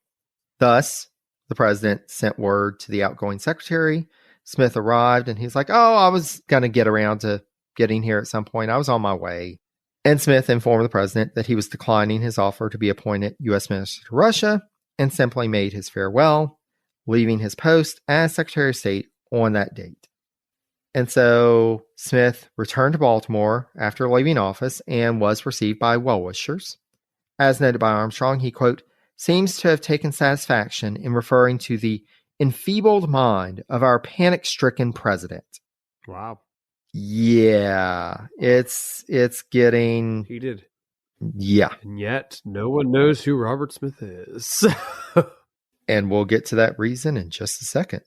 A: Thus, the president sent word to the outgoing secretary. Smith arrived and he's like, oh, I was going to get around to getting here at some point. I was on my way. And Smith informed the president that he was declining his offer to be appointed U.S. Minister to Russia and simply made his farewell, leaving his post as Secretary of State on that date. And so Smith returned to Baltimore after leaving office and was received by well-wishers. As noted by Armstrong, he, quote, seems to have taken satisfaction in referring to the enfeebled mind of our panic-stricken president.
B: Wow.
A: Yeah, it's getting...
B: He did.
A: Yeah.
B: And yet, no one knows who Robert Smith is.
A: And we'll get to that reason in just a second.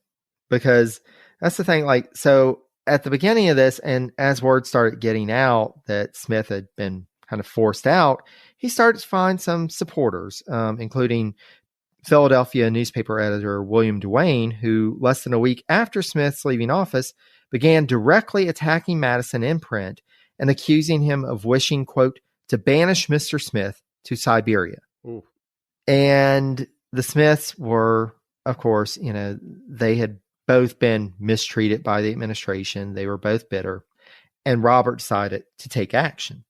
A: Because that's the thing, so at the beginning of this, and as word started getting out that Smith had been kind of forced out, he started to find some supporters, including Philadelphia newspaper editor William Duane, who less than a week after Smith's leaving office began directly attacking Madison in print and accusing him of wishing, quote, to banish Mr. Smith to Siberia.
B: Ooh.
A: And the Smiths were, of course, they had both been mistreated by the administration. They were both bitter. And Robert decided to take action.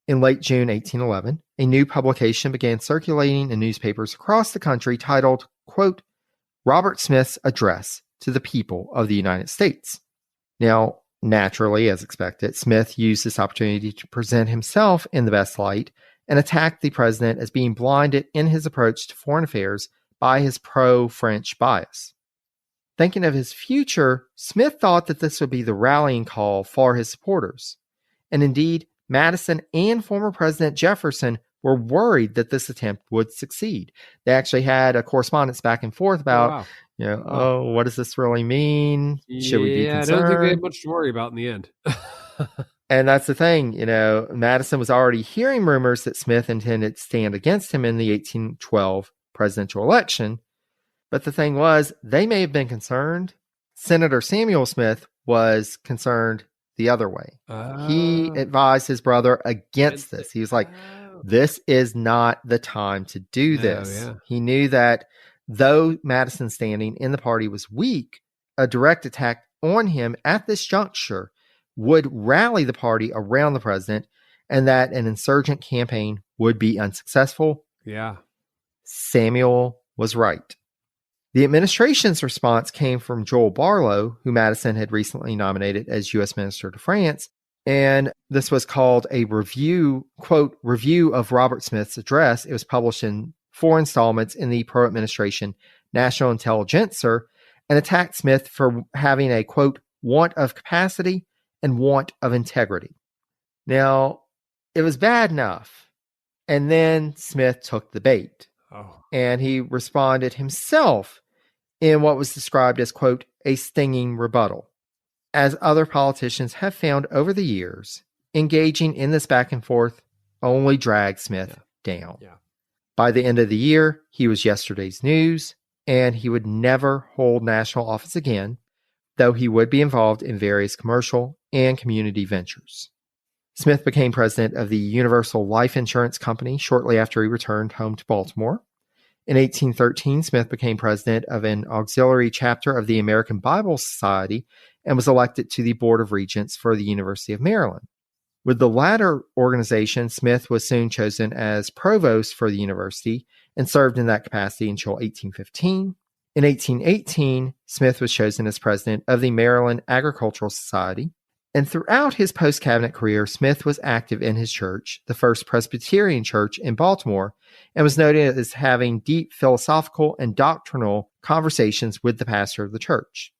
A: In late June 1811, a new publication began circulating in newspapers across the country titled, quote, Robert Smith's Address to the People of the United States. Now, naturally, as expected, Smith used this opportunity to present himself in the best light and attack the president as being blinded in his approach to foreign affairs by his pro-French bias. Thinking of his future, Smith thought that this would be the rallying call for his supporters. And indeed, Madison and former President Jefferson were worried that this attempt would succeed. They actually had a correspondence back and forth about, what does this really mean? Should we be concerned?
B: I don't think they had much to worry about in the end.
A: And that's the thing, Madison was already hearing rumors that Smith intended to stand against him in the 1812 presidential election. But the thing was, they may have been concerned. Senator Samuel Smith was concerned the other way. He advised his brother against this. He was like, this is not the time to do this. Yeah. He knew that though Madison's standing in the party was weak, a direct attack on him at this juncture would rally the party around the president and that an insurgent campaign would be unsuccessful.
B: Yeah.
A: Samuel was right. The administration's response came from Joel Barlow, who Madison had recently nominated as U.S. Minister to France, and this was called a review, quote, review of Robert Smith's address. It was published in 4 installments in the pro-administration national intelligencer, and attacked Smith for having a, quote, want of capacity and want of integrity. Now, it was bad enough. And then Smith took the bait. And he responded himself in what was described as, quote, a stinging rebuttal. As other politicians have found over the years, engaging in this back and forth only dragged Smith down. By the end of the year, he was yesterday's news, and he would never hold national office again, though he would be involved in various commercial and community ventures. Smith became president of the Universal Life Insurance Company shortly after he returned home to Baltimore. In 1813, Smith became president of an auxiliary chapter of the American Bible Society and was elected to the Board of Regents for the University of Maryland. With the latter organization, Smith was soon chosen as provost for the university and served in that capacity until 1815. In 1818, Smith was chosen as president of the Maryland Agricultural Society. And throughout his post-cabinet career, Smith was active in his church, the First Presbyterian Church in Baltimore, and was noted as having deep philosophical and doctrinal conversations with the pastor of the church.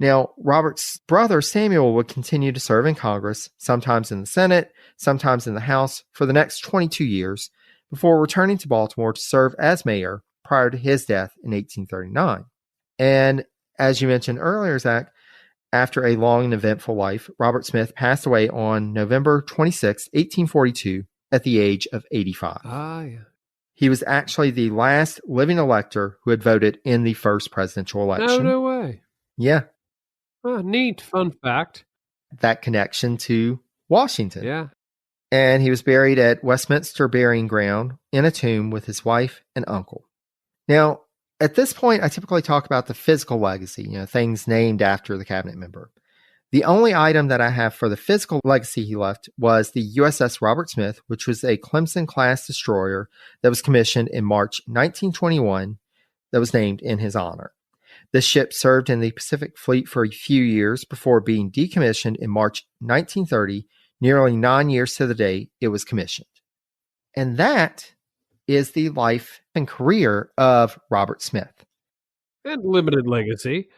A: Now, Robert's brother Samuel would continue to serve in Congress, sometimes in the Senate, sometimes in the House, for the next 22 years, before returning to Baltimore to serve as mayor prior to his death in 1839. And as you mentioned earlier, Zach, after a long and eventful life, Robert Smith passed away on November 26, 1842, at the age of 85. He was actually the last living elector who had voted in the first presidential election.
B: No way.
A: Yeah.
B: Oh, neat. Fun fact.
A: That connection to Washington.
B: Yeah.
A: And he was buried at Westminster Burying Ground in a tomb with his wife and uncle. Now, at this point, I typically talk about the physical legacy, things named after the cabinet member. The only item that I have for the physical legacy he left was the USS Robert Smith, which was a Clemson-class destroyer that was commissioned in March 1921 that was named in his honor. This ship served in the Pacific Fleet for a few years before being decommissioned in March 1930, nearly 9 years to the day it was commissioned. And that is the life and career of Robert Smith.
B: And limited legacy.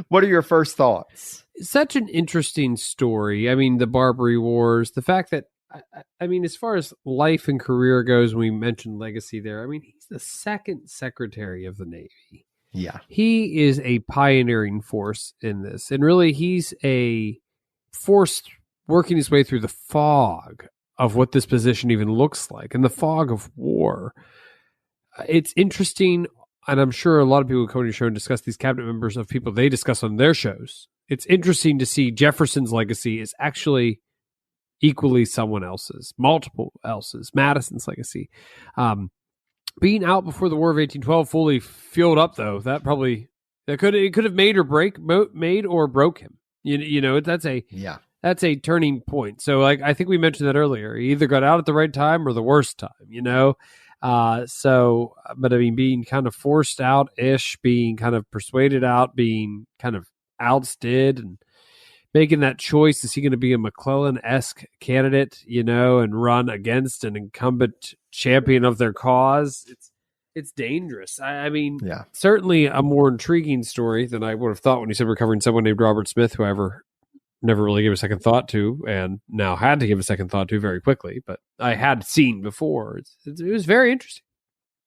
A: What are your first thoughts?
B: Such an interesting story. I mean, the Barbary Wars, the fact that, I mean, as far as life and career goes, we mentioned legacy there. I mean, he's the second Secretary of the Navy.
A: Yeah.
B: He is a pioneering force in this. And really, he's a force working his way through the fog of what this position even looks like, and the fog of war. It's interesting, and I'm sure a lot of people who come on your show and discuss these cabinet members of people they discuss on their shows. It's interesting to see Jefferson's legacy is actually equally someone else's, multiple else's. Madison's legacy. Being out before the War of 1812 fully fueled up, though, that could have made or broke him. You know, that's a turning point. So, like, I think we mentioned that earlier. He either got out at the right time or the worst time, but I mean, being kind of forced out-ish, being kind of persuaded out, being kind of ousted, and making that choice. Is he going to be a McClellan-esque candidate, and run against an incumbent champion of their cause? It's dangerous. I mean, certainly a more intriguing story than I would have thought when you said we're covering someone named Robert Smith, who I never really gave a second thought to, and now had to give a second thought to very quickly, but I had seen before. It was very interesting.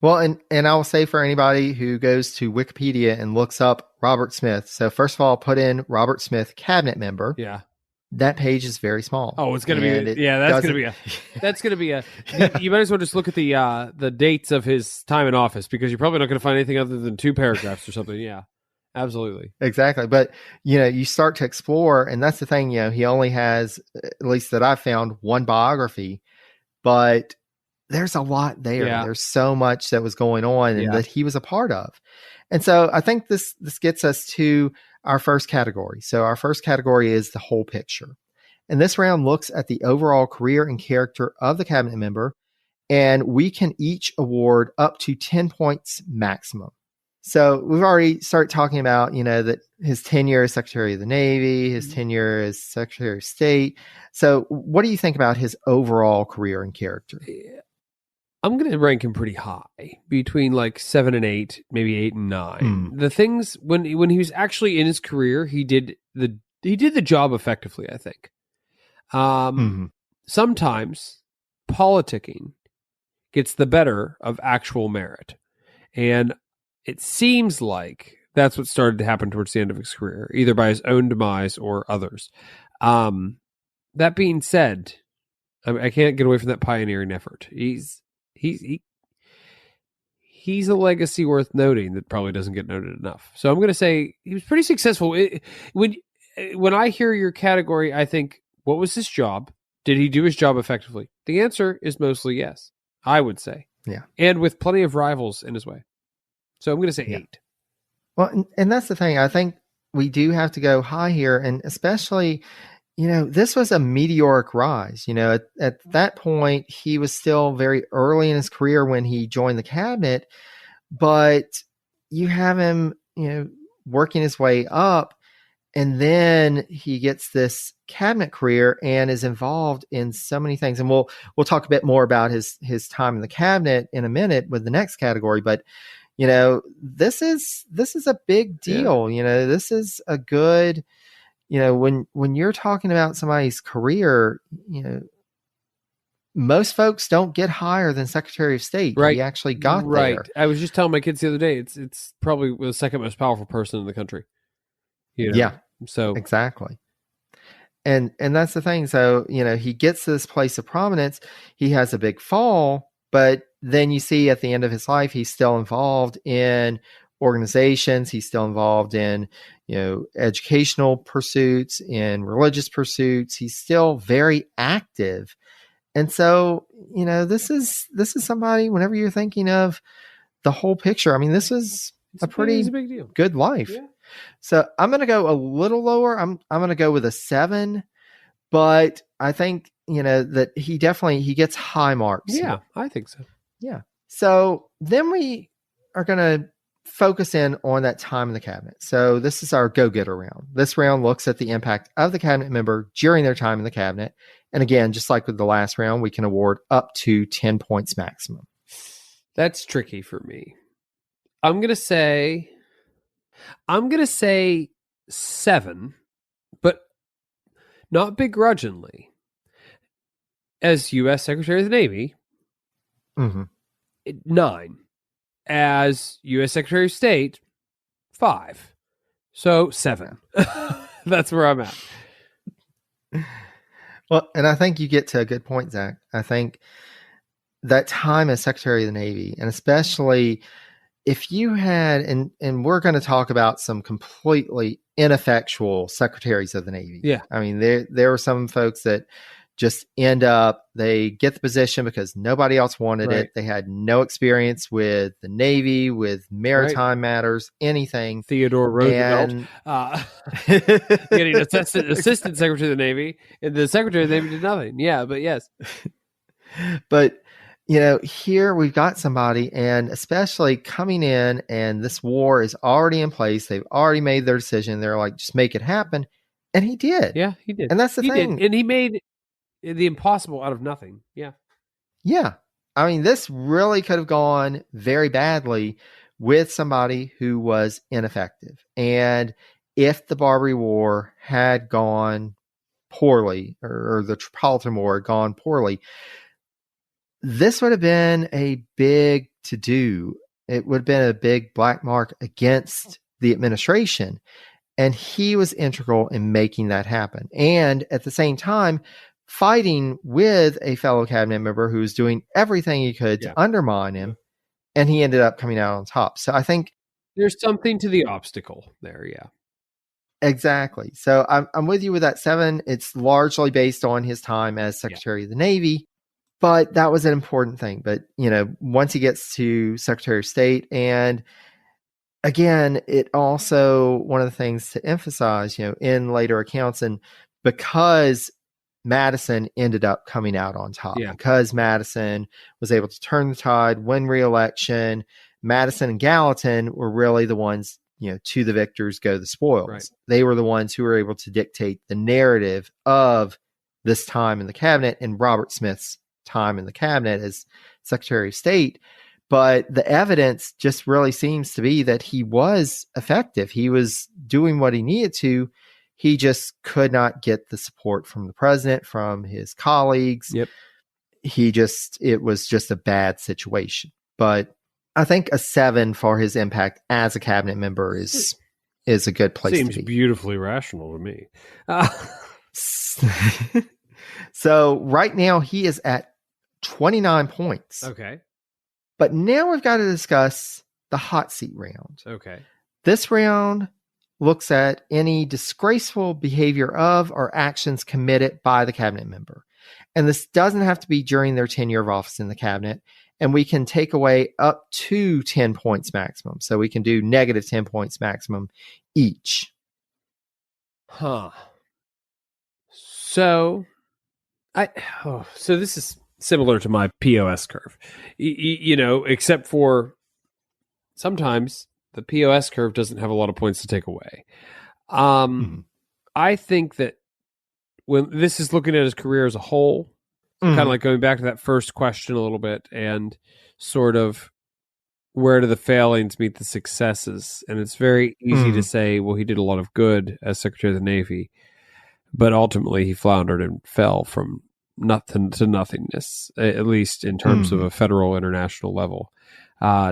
A: Well, and I will say for anybody who goes to Wikipedia and looks up Robert Smith, so first of all, put in Robert Smith cabinet member.
B: Yeah.
A: That page is very small.
B: Oh, it's going to be, that's going to be you might as well just look at the dates of his time in office, because you're probably not going to find anything other than 2 paragraphs or something. Yeah. Absolutely.
A: Exactly. But, you start to explore, and that's the thing, he only has, at least that I've found, one biography, but there's a lot there. Yeah. There's so much that was going on and that he was a part of. And so I think this gets us to our first category. So our first category is the whole picture. And this round looks at the overall career and character of the cabinet member, and we can each award up to 10 points maximum. So we've already started talking about, that his tenure as Secretary of the Navy, his tenure as Secretary of State. So what do you think about his overall career and character?
B: I'm going to rank him pretty high, between like 7 and 8, maybe 8 and 9. The things when he was actually in his career, he did the job effectively, I think. Sometimes politicking gets the better of actual merit. And it seems like that's what started to happen towards the end of his career, either by his own demise or others. That being said, I can't get away from that pioneering effort. He's a legacy worth noting that probably doesn't get noted enough. So I'm going to say he was pretty successful. When I hear your category, I think, what was his job? Did he do his job effectively? The answer is mostly yes, I would say.
A: Yeah.
B: And with plenty of rivals in his way. So I'm going to say 8.
A: Well, and that's the thing. I think we do have to go high here. And especially, this was a meteoric rise. At that point, he was still very early in his career when he joined the cabinet. But you have him, working his way up. And then he gets this cabinet career and is involved in so many things. And we'll talk a bit more about his time in the cabinet in a minute with the next category. But, this is a big deal. This is a good, when you're talking about somebody's career, most folks don't get higher than Secretary of State.
B: Right.
A: He actually got there.
B: I was just telling my kids the other day, it's probably the second most powerful person in the country.
A: Yeah.
B: So
A: exactly. And that's the thing. So, he gets to this place of prominence. He has a big fall, but then you see at the end of his life, he's still involved in organizations. He's still involved in, educational pursuits, in religious pursuits. He's still very active. And so, this is somebody, whenever you're thinking of the whole picture, I mean, this is a pretty
B: big deal.
A: Good life.
B: Yeah.
A: So I'm going to go a little lower. I'm going to go with a 7, but I think, that he gets high marks.
B: Yeah, I think so.
A: Yeah. So then we are going to focus in on that time in the cabinet. So this is our go-getter round. This round looks at the impact of the cabinet member during their time in the cabinet. And again, just like with the last round, we can award up to 10 points maximum.
B: That's tricky for me. I'm going to say 7, but not begrudgingly. As U.S. Secretary of the Navy, 9. As U.S. Secretary of State, 5. So 7. That's where I'm at.
A: Well, and I think you get to a good point, Zach. I think that time as Secretary of the Navy, and especially if you had, and we're going to talk about some completely ineffectual secretaries of the Navy.
B: Yeah.
A: I mean, there are some folks that just they get the position because nobody else wanted it. They had no experience with the Navy, with maritime matters, anything.
B: Theodore Roosevelt getting assistant Secretary of the Navy, and the Secretary of the Navy did nothing. Yeah, but yes.
A: But, here we've got somebody, and especially coming in, and this war is already in place. They've already made their decision. They're like, just make it happen. And he did.
B: Yeah, he did.
A: And that's the thing.
B: Did. And he made the impossible out of nothing. Yeah.
A: Yeah. I mean, this really could have gone very badly with somebody who was ineffective. And if the Barbary War had gone poorly, or the Tripolitan War had gone poorly, this would have been a big to-do. It would have been a big black mark against the administration. And he was integral in making that happen. And at the same time, fighting with a fellow cabinet member who was doing everything he could to undermine him. And he ended up coming out on top. So I think
B: there's something to the obstacle there. Yeah.
A: Exactly. So I'm with you with that 7. It's largely based on his time as Secretary of the Navy. But that was an important thing. But, once he gets to Secretary of State, and again, it also, one of the things to emphasize, in later accounts, and because Madison ended up coming out on top, because Madison was able to turn the tide, win re-election, Madison and Gallatin were really the ones, to the victors go the spoils. Right. They were the ones who were able to dictate the narrative of this time in the cabinet and Robert Smith's time in the cabinet as Secretary of State. But the evidence just really seems to be that he was effective. He was doing what he needed to. He just could not get the support from the president, from his colleagues.
B: Yep.
A: It was just a bad situation. But I think a 7 for his impact as a cabinet member is a good place
B: Seems
A: to be.
B: Beautifully rational to me.
A: So right now he is at 29 points.
B: Okay.
A: But now we've got to discuss the hot seat round.
B: Okay.
A: This round looks at any disgraceful behavior of or actions committed by the cabinet member. And this doesn't have to be during their tenure of office in the cabinet. And we can take away up to 10 points maximum. So we can do negative 10 points maximum each.
B: Huh. So this is similar to my POS curve, except for sometimes the POS curve doesn't have a lot of points to take away. I think that when this is looking at his career as a whole, kind of like going back to that first question a little bit and sort of where do the failings meet the successes? And it's very easy to say, well, he did a lot of good as Secretary of the Navy, but ultimately he floundered and fell from nothing to nothingness, at least in terms of a federal international level,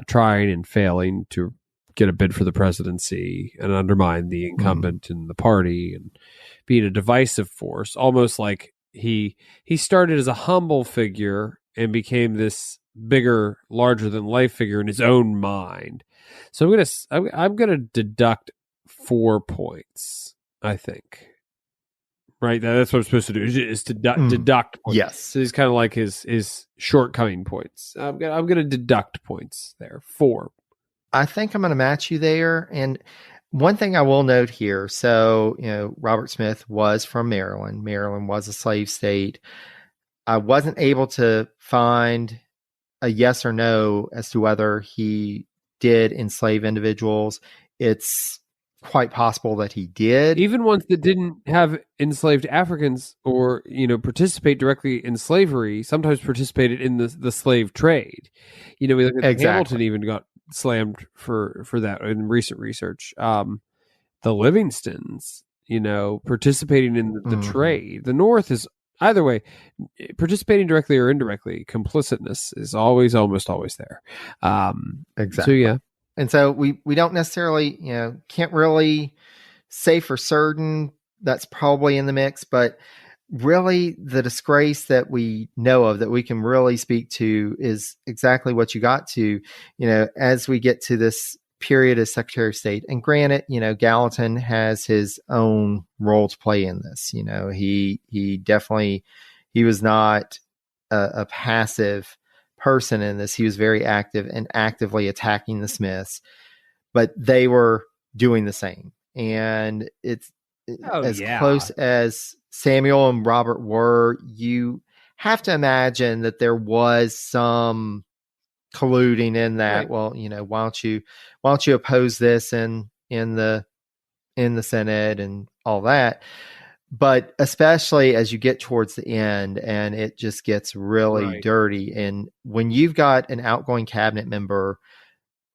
B: trying and failing to get a bid for the presidency and undermine the incumbent in the party and being a divisive force, almost like he started as a humble figure and became this bigger, larger than life figure in his own mind. So I'm gonna deduct 4 points, I think. Right, that's what I'm supposed to do. Is to deduct points.
A: Yes.
B: So he's kind of like his shortcoming points. I'm gonna deduct points there. 4.
A: I think I'm going to match you there. And one thing I will note here. So, Robert Smith was from Maryland. Maryland was a slave state. I wasn't able to find a yes or no as to whether he did enslave individuals. It's quite possible that he did.
B: Even ones that didn't have enslaved Africans or, participate directly in slavery, sometimes participated in the slave trade. We look at Hamilton even got slammed for that in recent research. The Livingstons, participating in the trade. The North is either way, participating directly or indirectly. Complicitness is almost always there.
A: Exactly.
B: So yeah.
A: And so we don't necessarily, can't really say for certain that's probably in the mix, but really the disgrace that we know of that we can really speak to is exactly what you got to, as we get to this period as Secretary of State. And granted, Gallatin has his own role to play in this. He definitely, he was not a passive person in this. He was very active and actively attacking the Smiths, but they were doing the same. And it's close as Samuel and Robert were, you have to imagine that there was some colluding in that. Right. Well, why don't you oppose this in the Senate and all that? But especially as you get towards the end and it just gets really dirty. And when you've got an outgoing cabinet member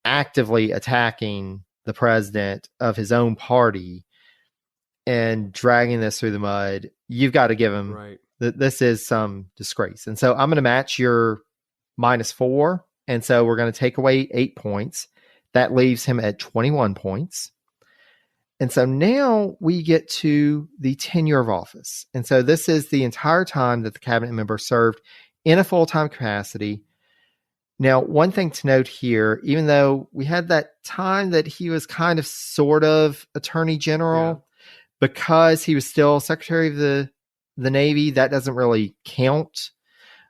A: actively attacking the president of his own party and dragging this through the mud, you've got to give him this is some disgrace. And so I'm going to match your -4. And so we're going to take away 8 points. That leaves him at 21 points. And so now we get to the tenure of office. And so this is the entire time that the cabinet member served in a full-time capacity. Now, one thing to note here, even though we had that time that he was kind of sort of attorney general, because he was still Secretary of the Navy, that doesn't really count.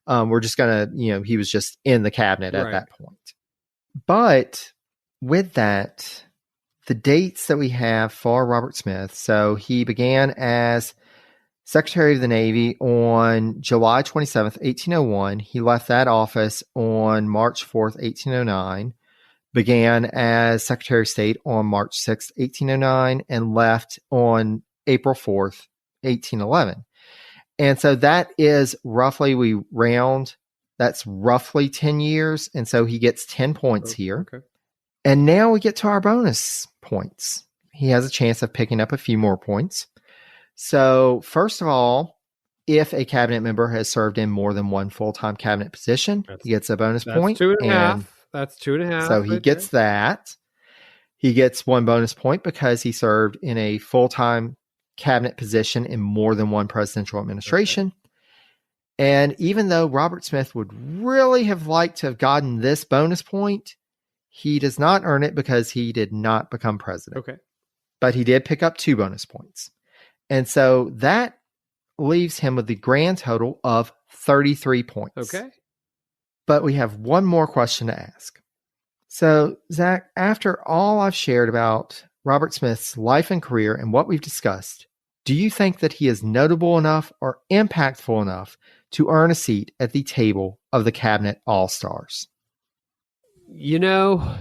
A: We're just going to, he was just in the cabinet at that point. But with that, the dates that we have for Robert Smith, so he began as Secretary of the Navy on July 27th, 1801. He left that office on March 4th, 1809, began as Secretary of State on March 6th, 1809, and left on April 4th, 1811. And so that is roughly, we round, that's roughly 10 years. And so he gets 10 points here.
B: Okay.
A: And now we get to our bonus points. He has a chance of picking up a few more points. So first of all, if a cabinet member has served in more than one full-time cabinet position, he gets a bonus point.
B: That's 2.5. That's 2.5.
A: So he gets that. He gets one bonus point because he served in a full-time cabinet position in more than one presidential administration. Okay. And even though Robert Smith would really have liked to have gotten this bonus point, he does not earn it because he did not become president.
B: Okay.
A: But he did pick up 2 bonus points. And so that leaves him with the grand total of 33 points.
B: Okay.
A: But we have one more question to ask. So, Zach, after all I've shared about Robert Smith's life and career and what we've discussed, do you think that he is notable enough or impactful enough to earn a seat at the table of the Cabinet All-Stars?
B: You know,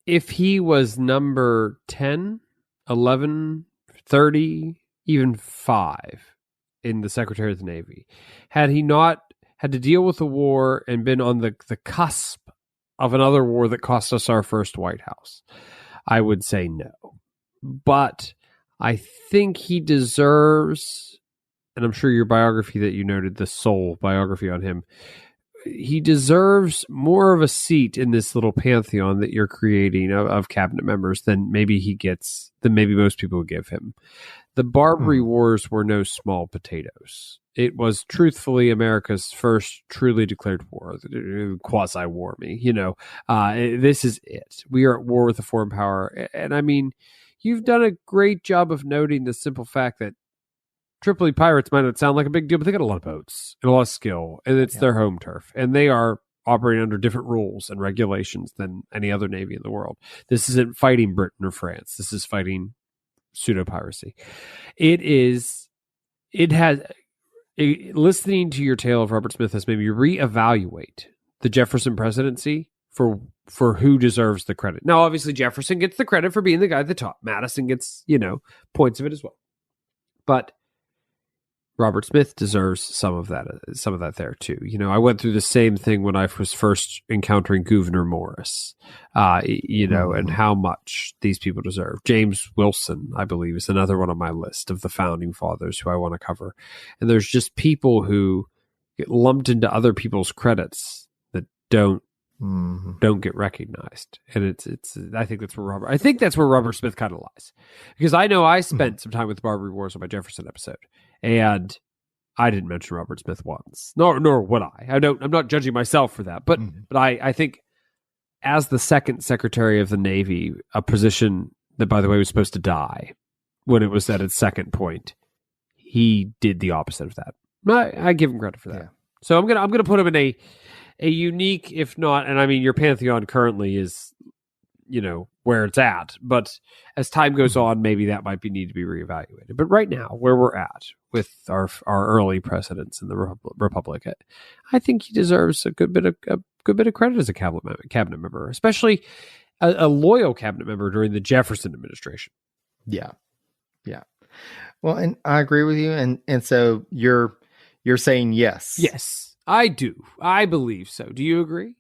B: if he was number 10, 11, 30, even 5 in the Secretary of the Navy, had he not had to deal with the war and been on the cusp of another war that cost us our first White House, I would say no. But I think he deserves, and I'm sure your biography that you noted, the Soul biography on him, he deserves more of a seat in this little pantheon that you're creating of cabinet members than maybe most people would give him. The Barbary Wars were no small potatoes. It was truthfully America's first truly declared war, quasi-war this is it. We are at war with a foreign power. And I mean, you've done a great job of noting the simple fact that Tripoli pirates might not sound like a big deal, but they got a lot of boats and a lot of skill, and it's their home turf. And they are operating under different rules and regulations than any other navy in the world. This isn't fighting Britain or France. This is fighting pseudo-piracy. Listening to your tale of Robert Smith has made me reevaluate the Jefferson presidency for who deserves the credit. Now, obviously, Jefferson gets the credit for being the guy at the top. Madison gets, points of it as well. But Robert Smith deserves some of that there too. I went through the same thing when I was first encountering Gouverneur Morris, and how much these people deserve. James Wilson, I believe, is another one on my list of the founding fathers who I want to cover. And there's just people who get lumped into other people's credits that don't get recognized. And I think that's where Robert Smith kind of lies. Because I know I spent some time with the Barbary Wars on my Jefferson episode, and I didn't mention Robert Smith once. Nor would I. I'm not judging myself for that. But I think as the second Secretary of the Navy, a position that, by the way, was supposed to die when it was at its second point, he did the opposite of that. I give him credit for that. Yeah. So I'm gonna put him in a unique, if not, and I mean, your pantheon currently is, where it's at. But as time goes on, maybe that might need to be reevaluated. But right now, where we're at with our early presidents in the Republic, I think he deserves a good bit of credit as a cabinet member, especially a loyal cabinet member during the Jefferson administration.
A: Yeah. Well, and I agree with you, and so you're saying yes.
B: Yes, I do. I believe so. Do you agree?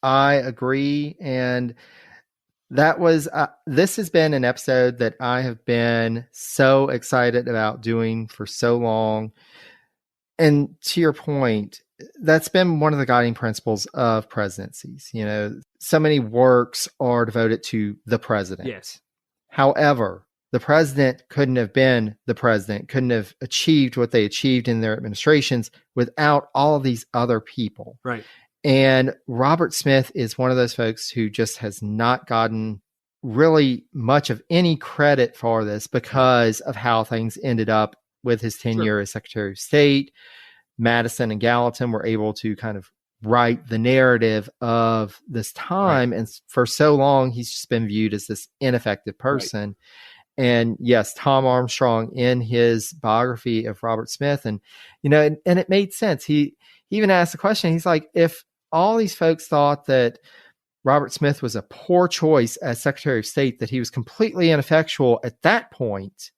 A: I agree, and that was this has been an episode that I have been so excited about doing for so long. And to your point, that's been one of the guiding principles of presidencies. So many works are devoted to the president.
B: Yes.
A: However, the president couldn't have been the president, couldn't have achieved what they achieved in their administrations without all of these other people.
B: Right.
A: And Robert Smith is one of those folks who just has not gotten really much of any credit for this because of how things ended up with his tenure as Secretary of State. Madison and Gallatin were able to kind of write the narrative of this time. Right. And for so long, he's just been viewed as this ineffective person. Right. And yes, Tom Armstrong in his biography of Robert Smith, and it made sense. He even asked the question, he's like, if all these folks thought that Robert Smith was a poor choice as Secretary of State, that he was completely ineffectual at that point,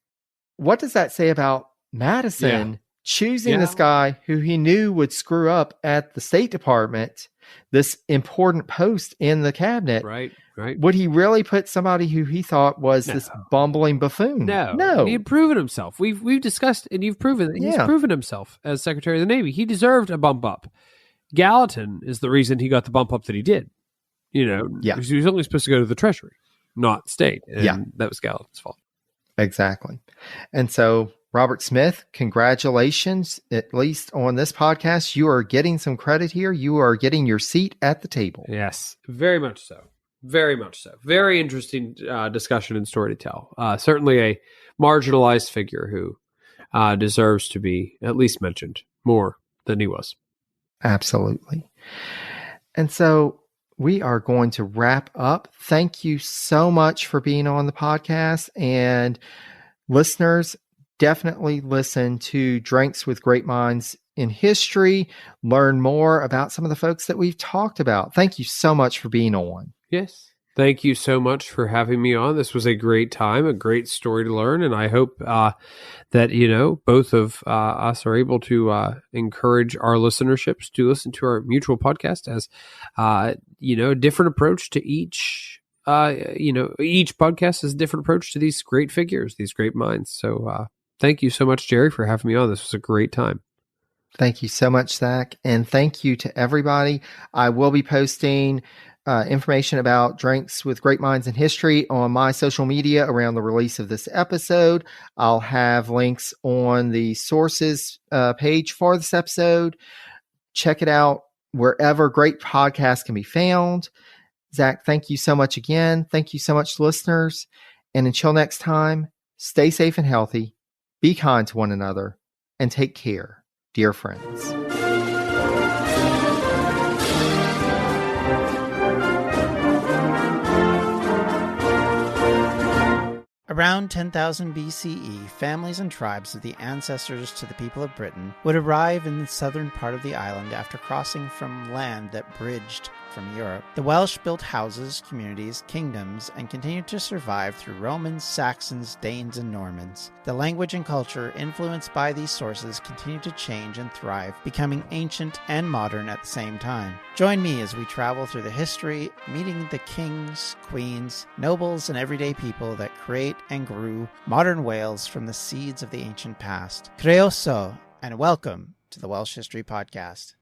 A: what does that say about Madison choosing this guy who he knew would screw up at the State Department, this important post in the cabinet.
B: Right.
A: Would he really put somebody who he thought was this bumbling buffoon?
B: No.
A: No.
B: And he had proven himself. We've discussed, and you've proven that he's proven himself as Secretary of the Navy. He deserved a bump up. Gallatin is the reason he got the bump up that he did. He was only supposed to go to the Treasury, not State. And that was Gallatin's fault.
A: Exactly. And so, Robert Smith, congratulations, at least on this podcast. You are getting some credit here. You are getting your seat at the table.
B: Yes, very much so. Very much so. Very interesting discussion and story to tell. Certainly a marginalized figure who deserves to be at least mentioned more than he was.
A: Absolutely. And so we are going to wrap up. Thank you so much for being on the podcast. And listeners, definitely listen to Drinks with Great Minds in History. Learn more about some of the folks that we've talked about. Thank you so much for being on.
B: Yes. Thank you so much for having me on. This was a great time, a great story to learn. And I hope that, both of us are able to encourage our listenerships to listen to our mutual podcast as, a different approach to each, each podcast is a different approach to these great figures, these great minds. So thank you so much, Jerry, for having me on. This was a great time.
A: Thank you so much, Zach. And thank you to everybody. I will be posting information about Drinks with Great Minds in History on my social media around the release of this episode. I'll have links on the sources page for this episode. Check it out wherever great podcasts can be found. Zach, thank you so much again. Thank you so much, listeners. And until next time, stay safe and healthy, be kind to one another, and take care, dear friends.
E: Around 10,000 BCE, families and tribes of the ancestors to the people of Britain would arrive in the southern part of the island after crossing from land that bridged from Europe. The Welsh built houses, communities, kingdoms, and continued to survive through Romans, Saxons, Danes, and Normans. The language and culture influenced by these sources continued to change and thrive, becoming ancient and modern at the same time. Join me as we travel through the history, meeting the kings, queens, nobles, and everyday people that create and grew modern Wales from the seeds of the ancient past. Croeso, and welcome to the Welsh History Podcast.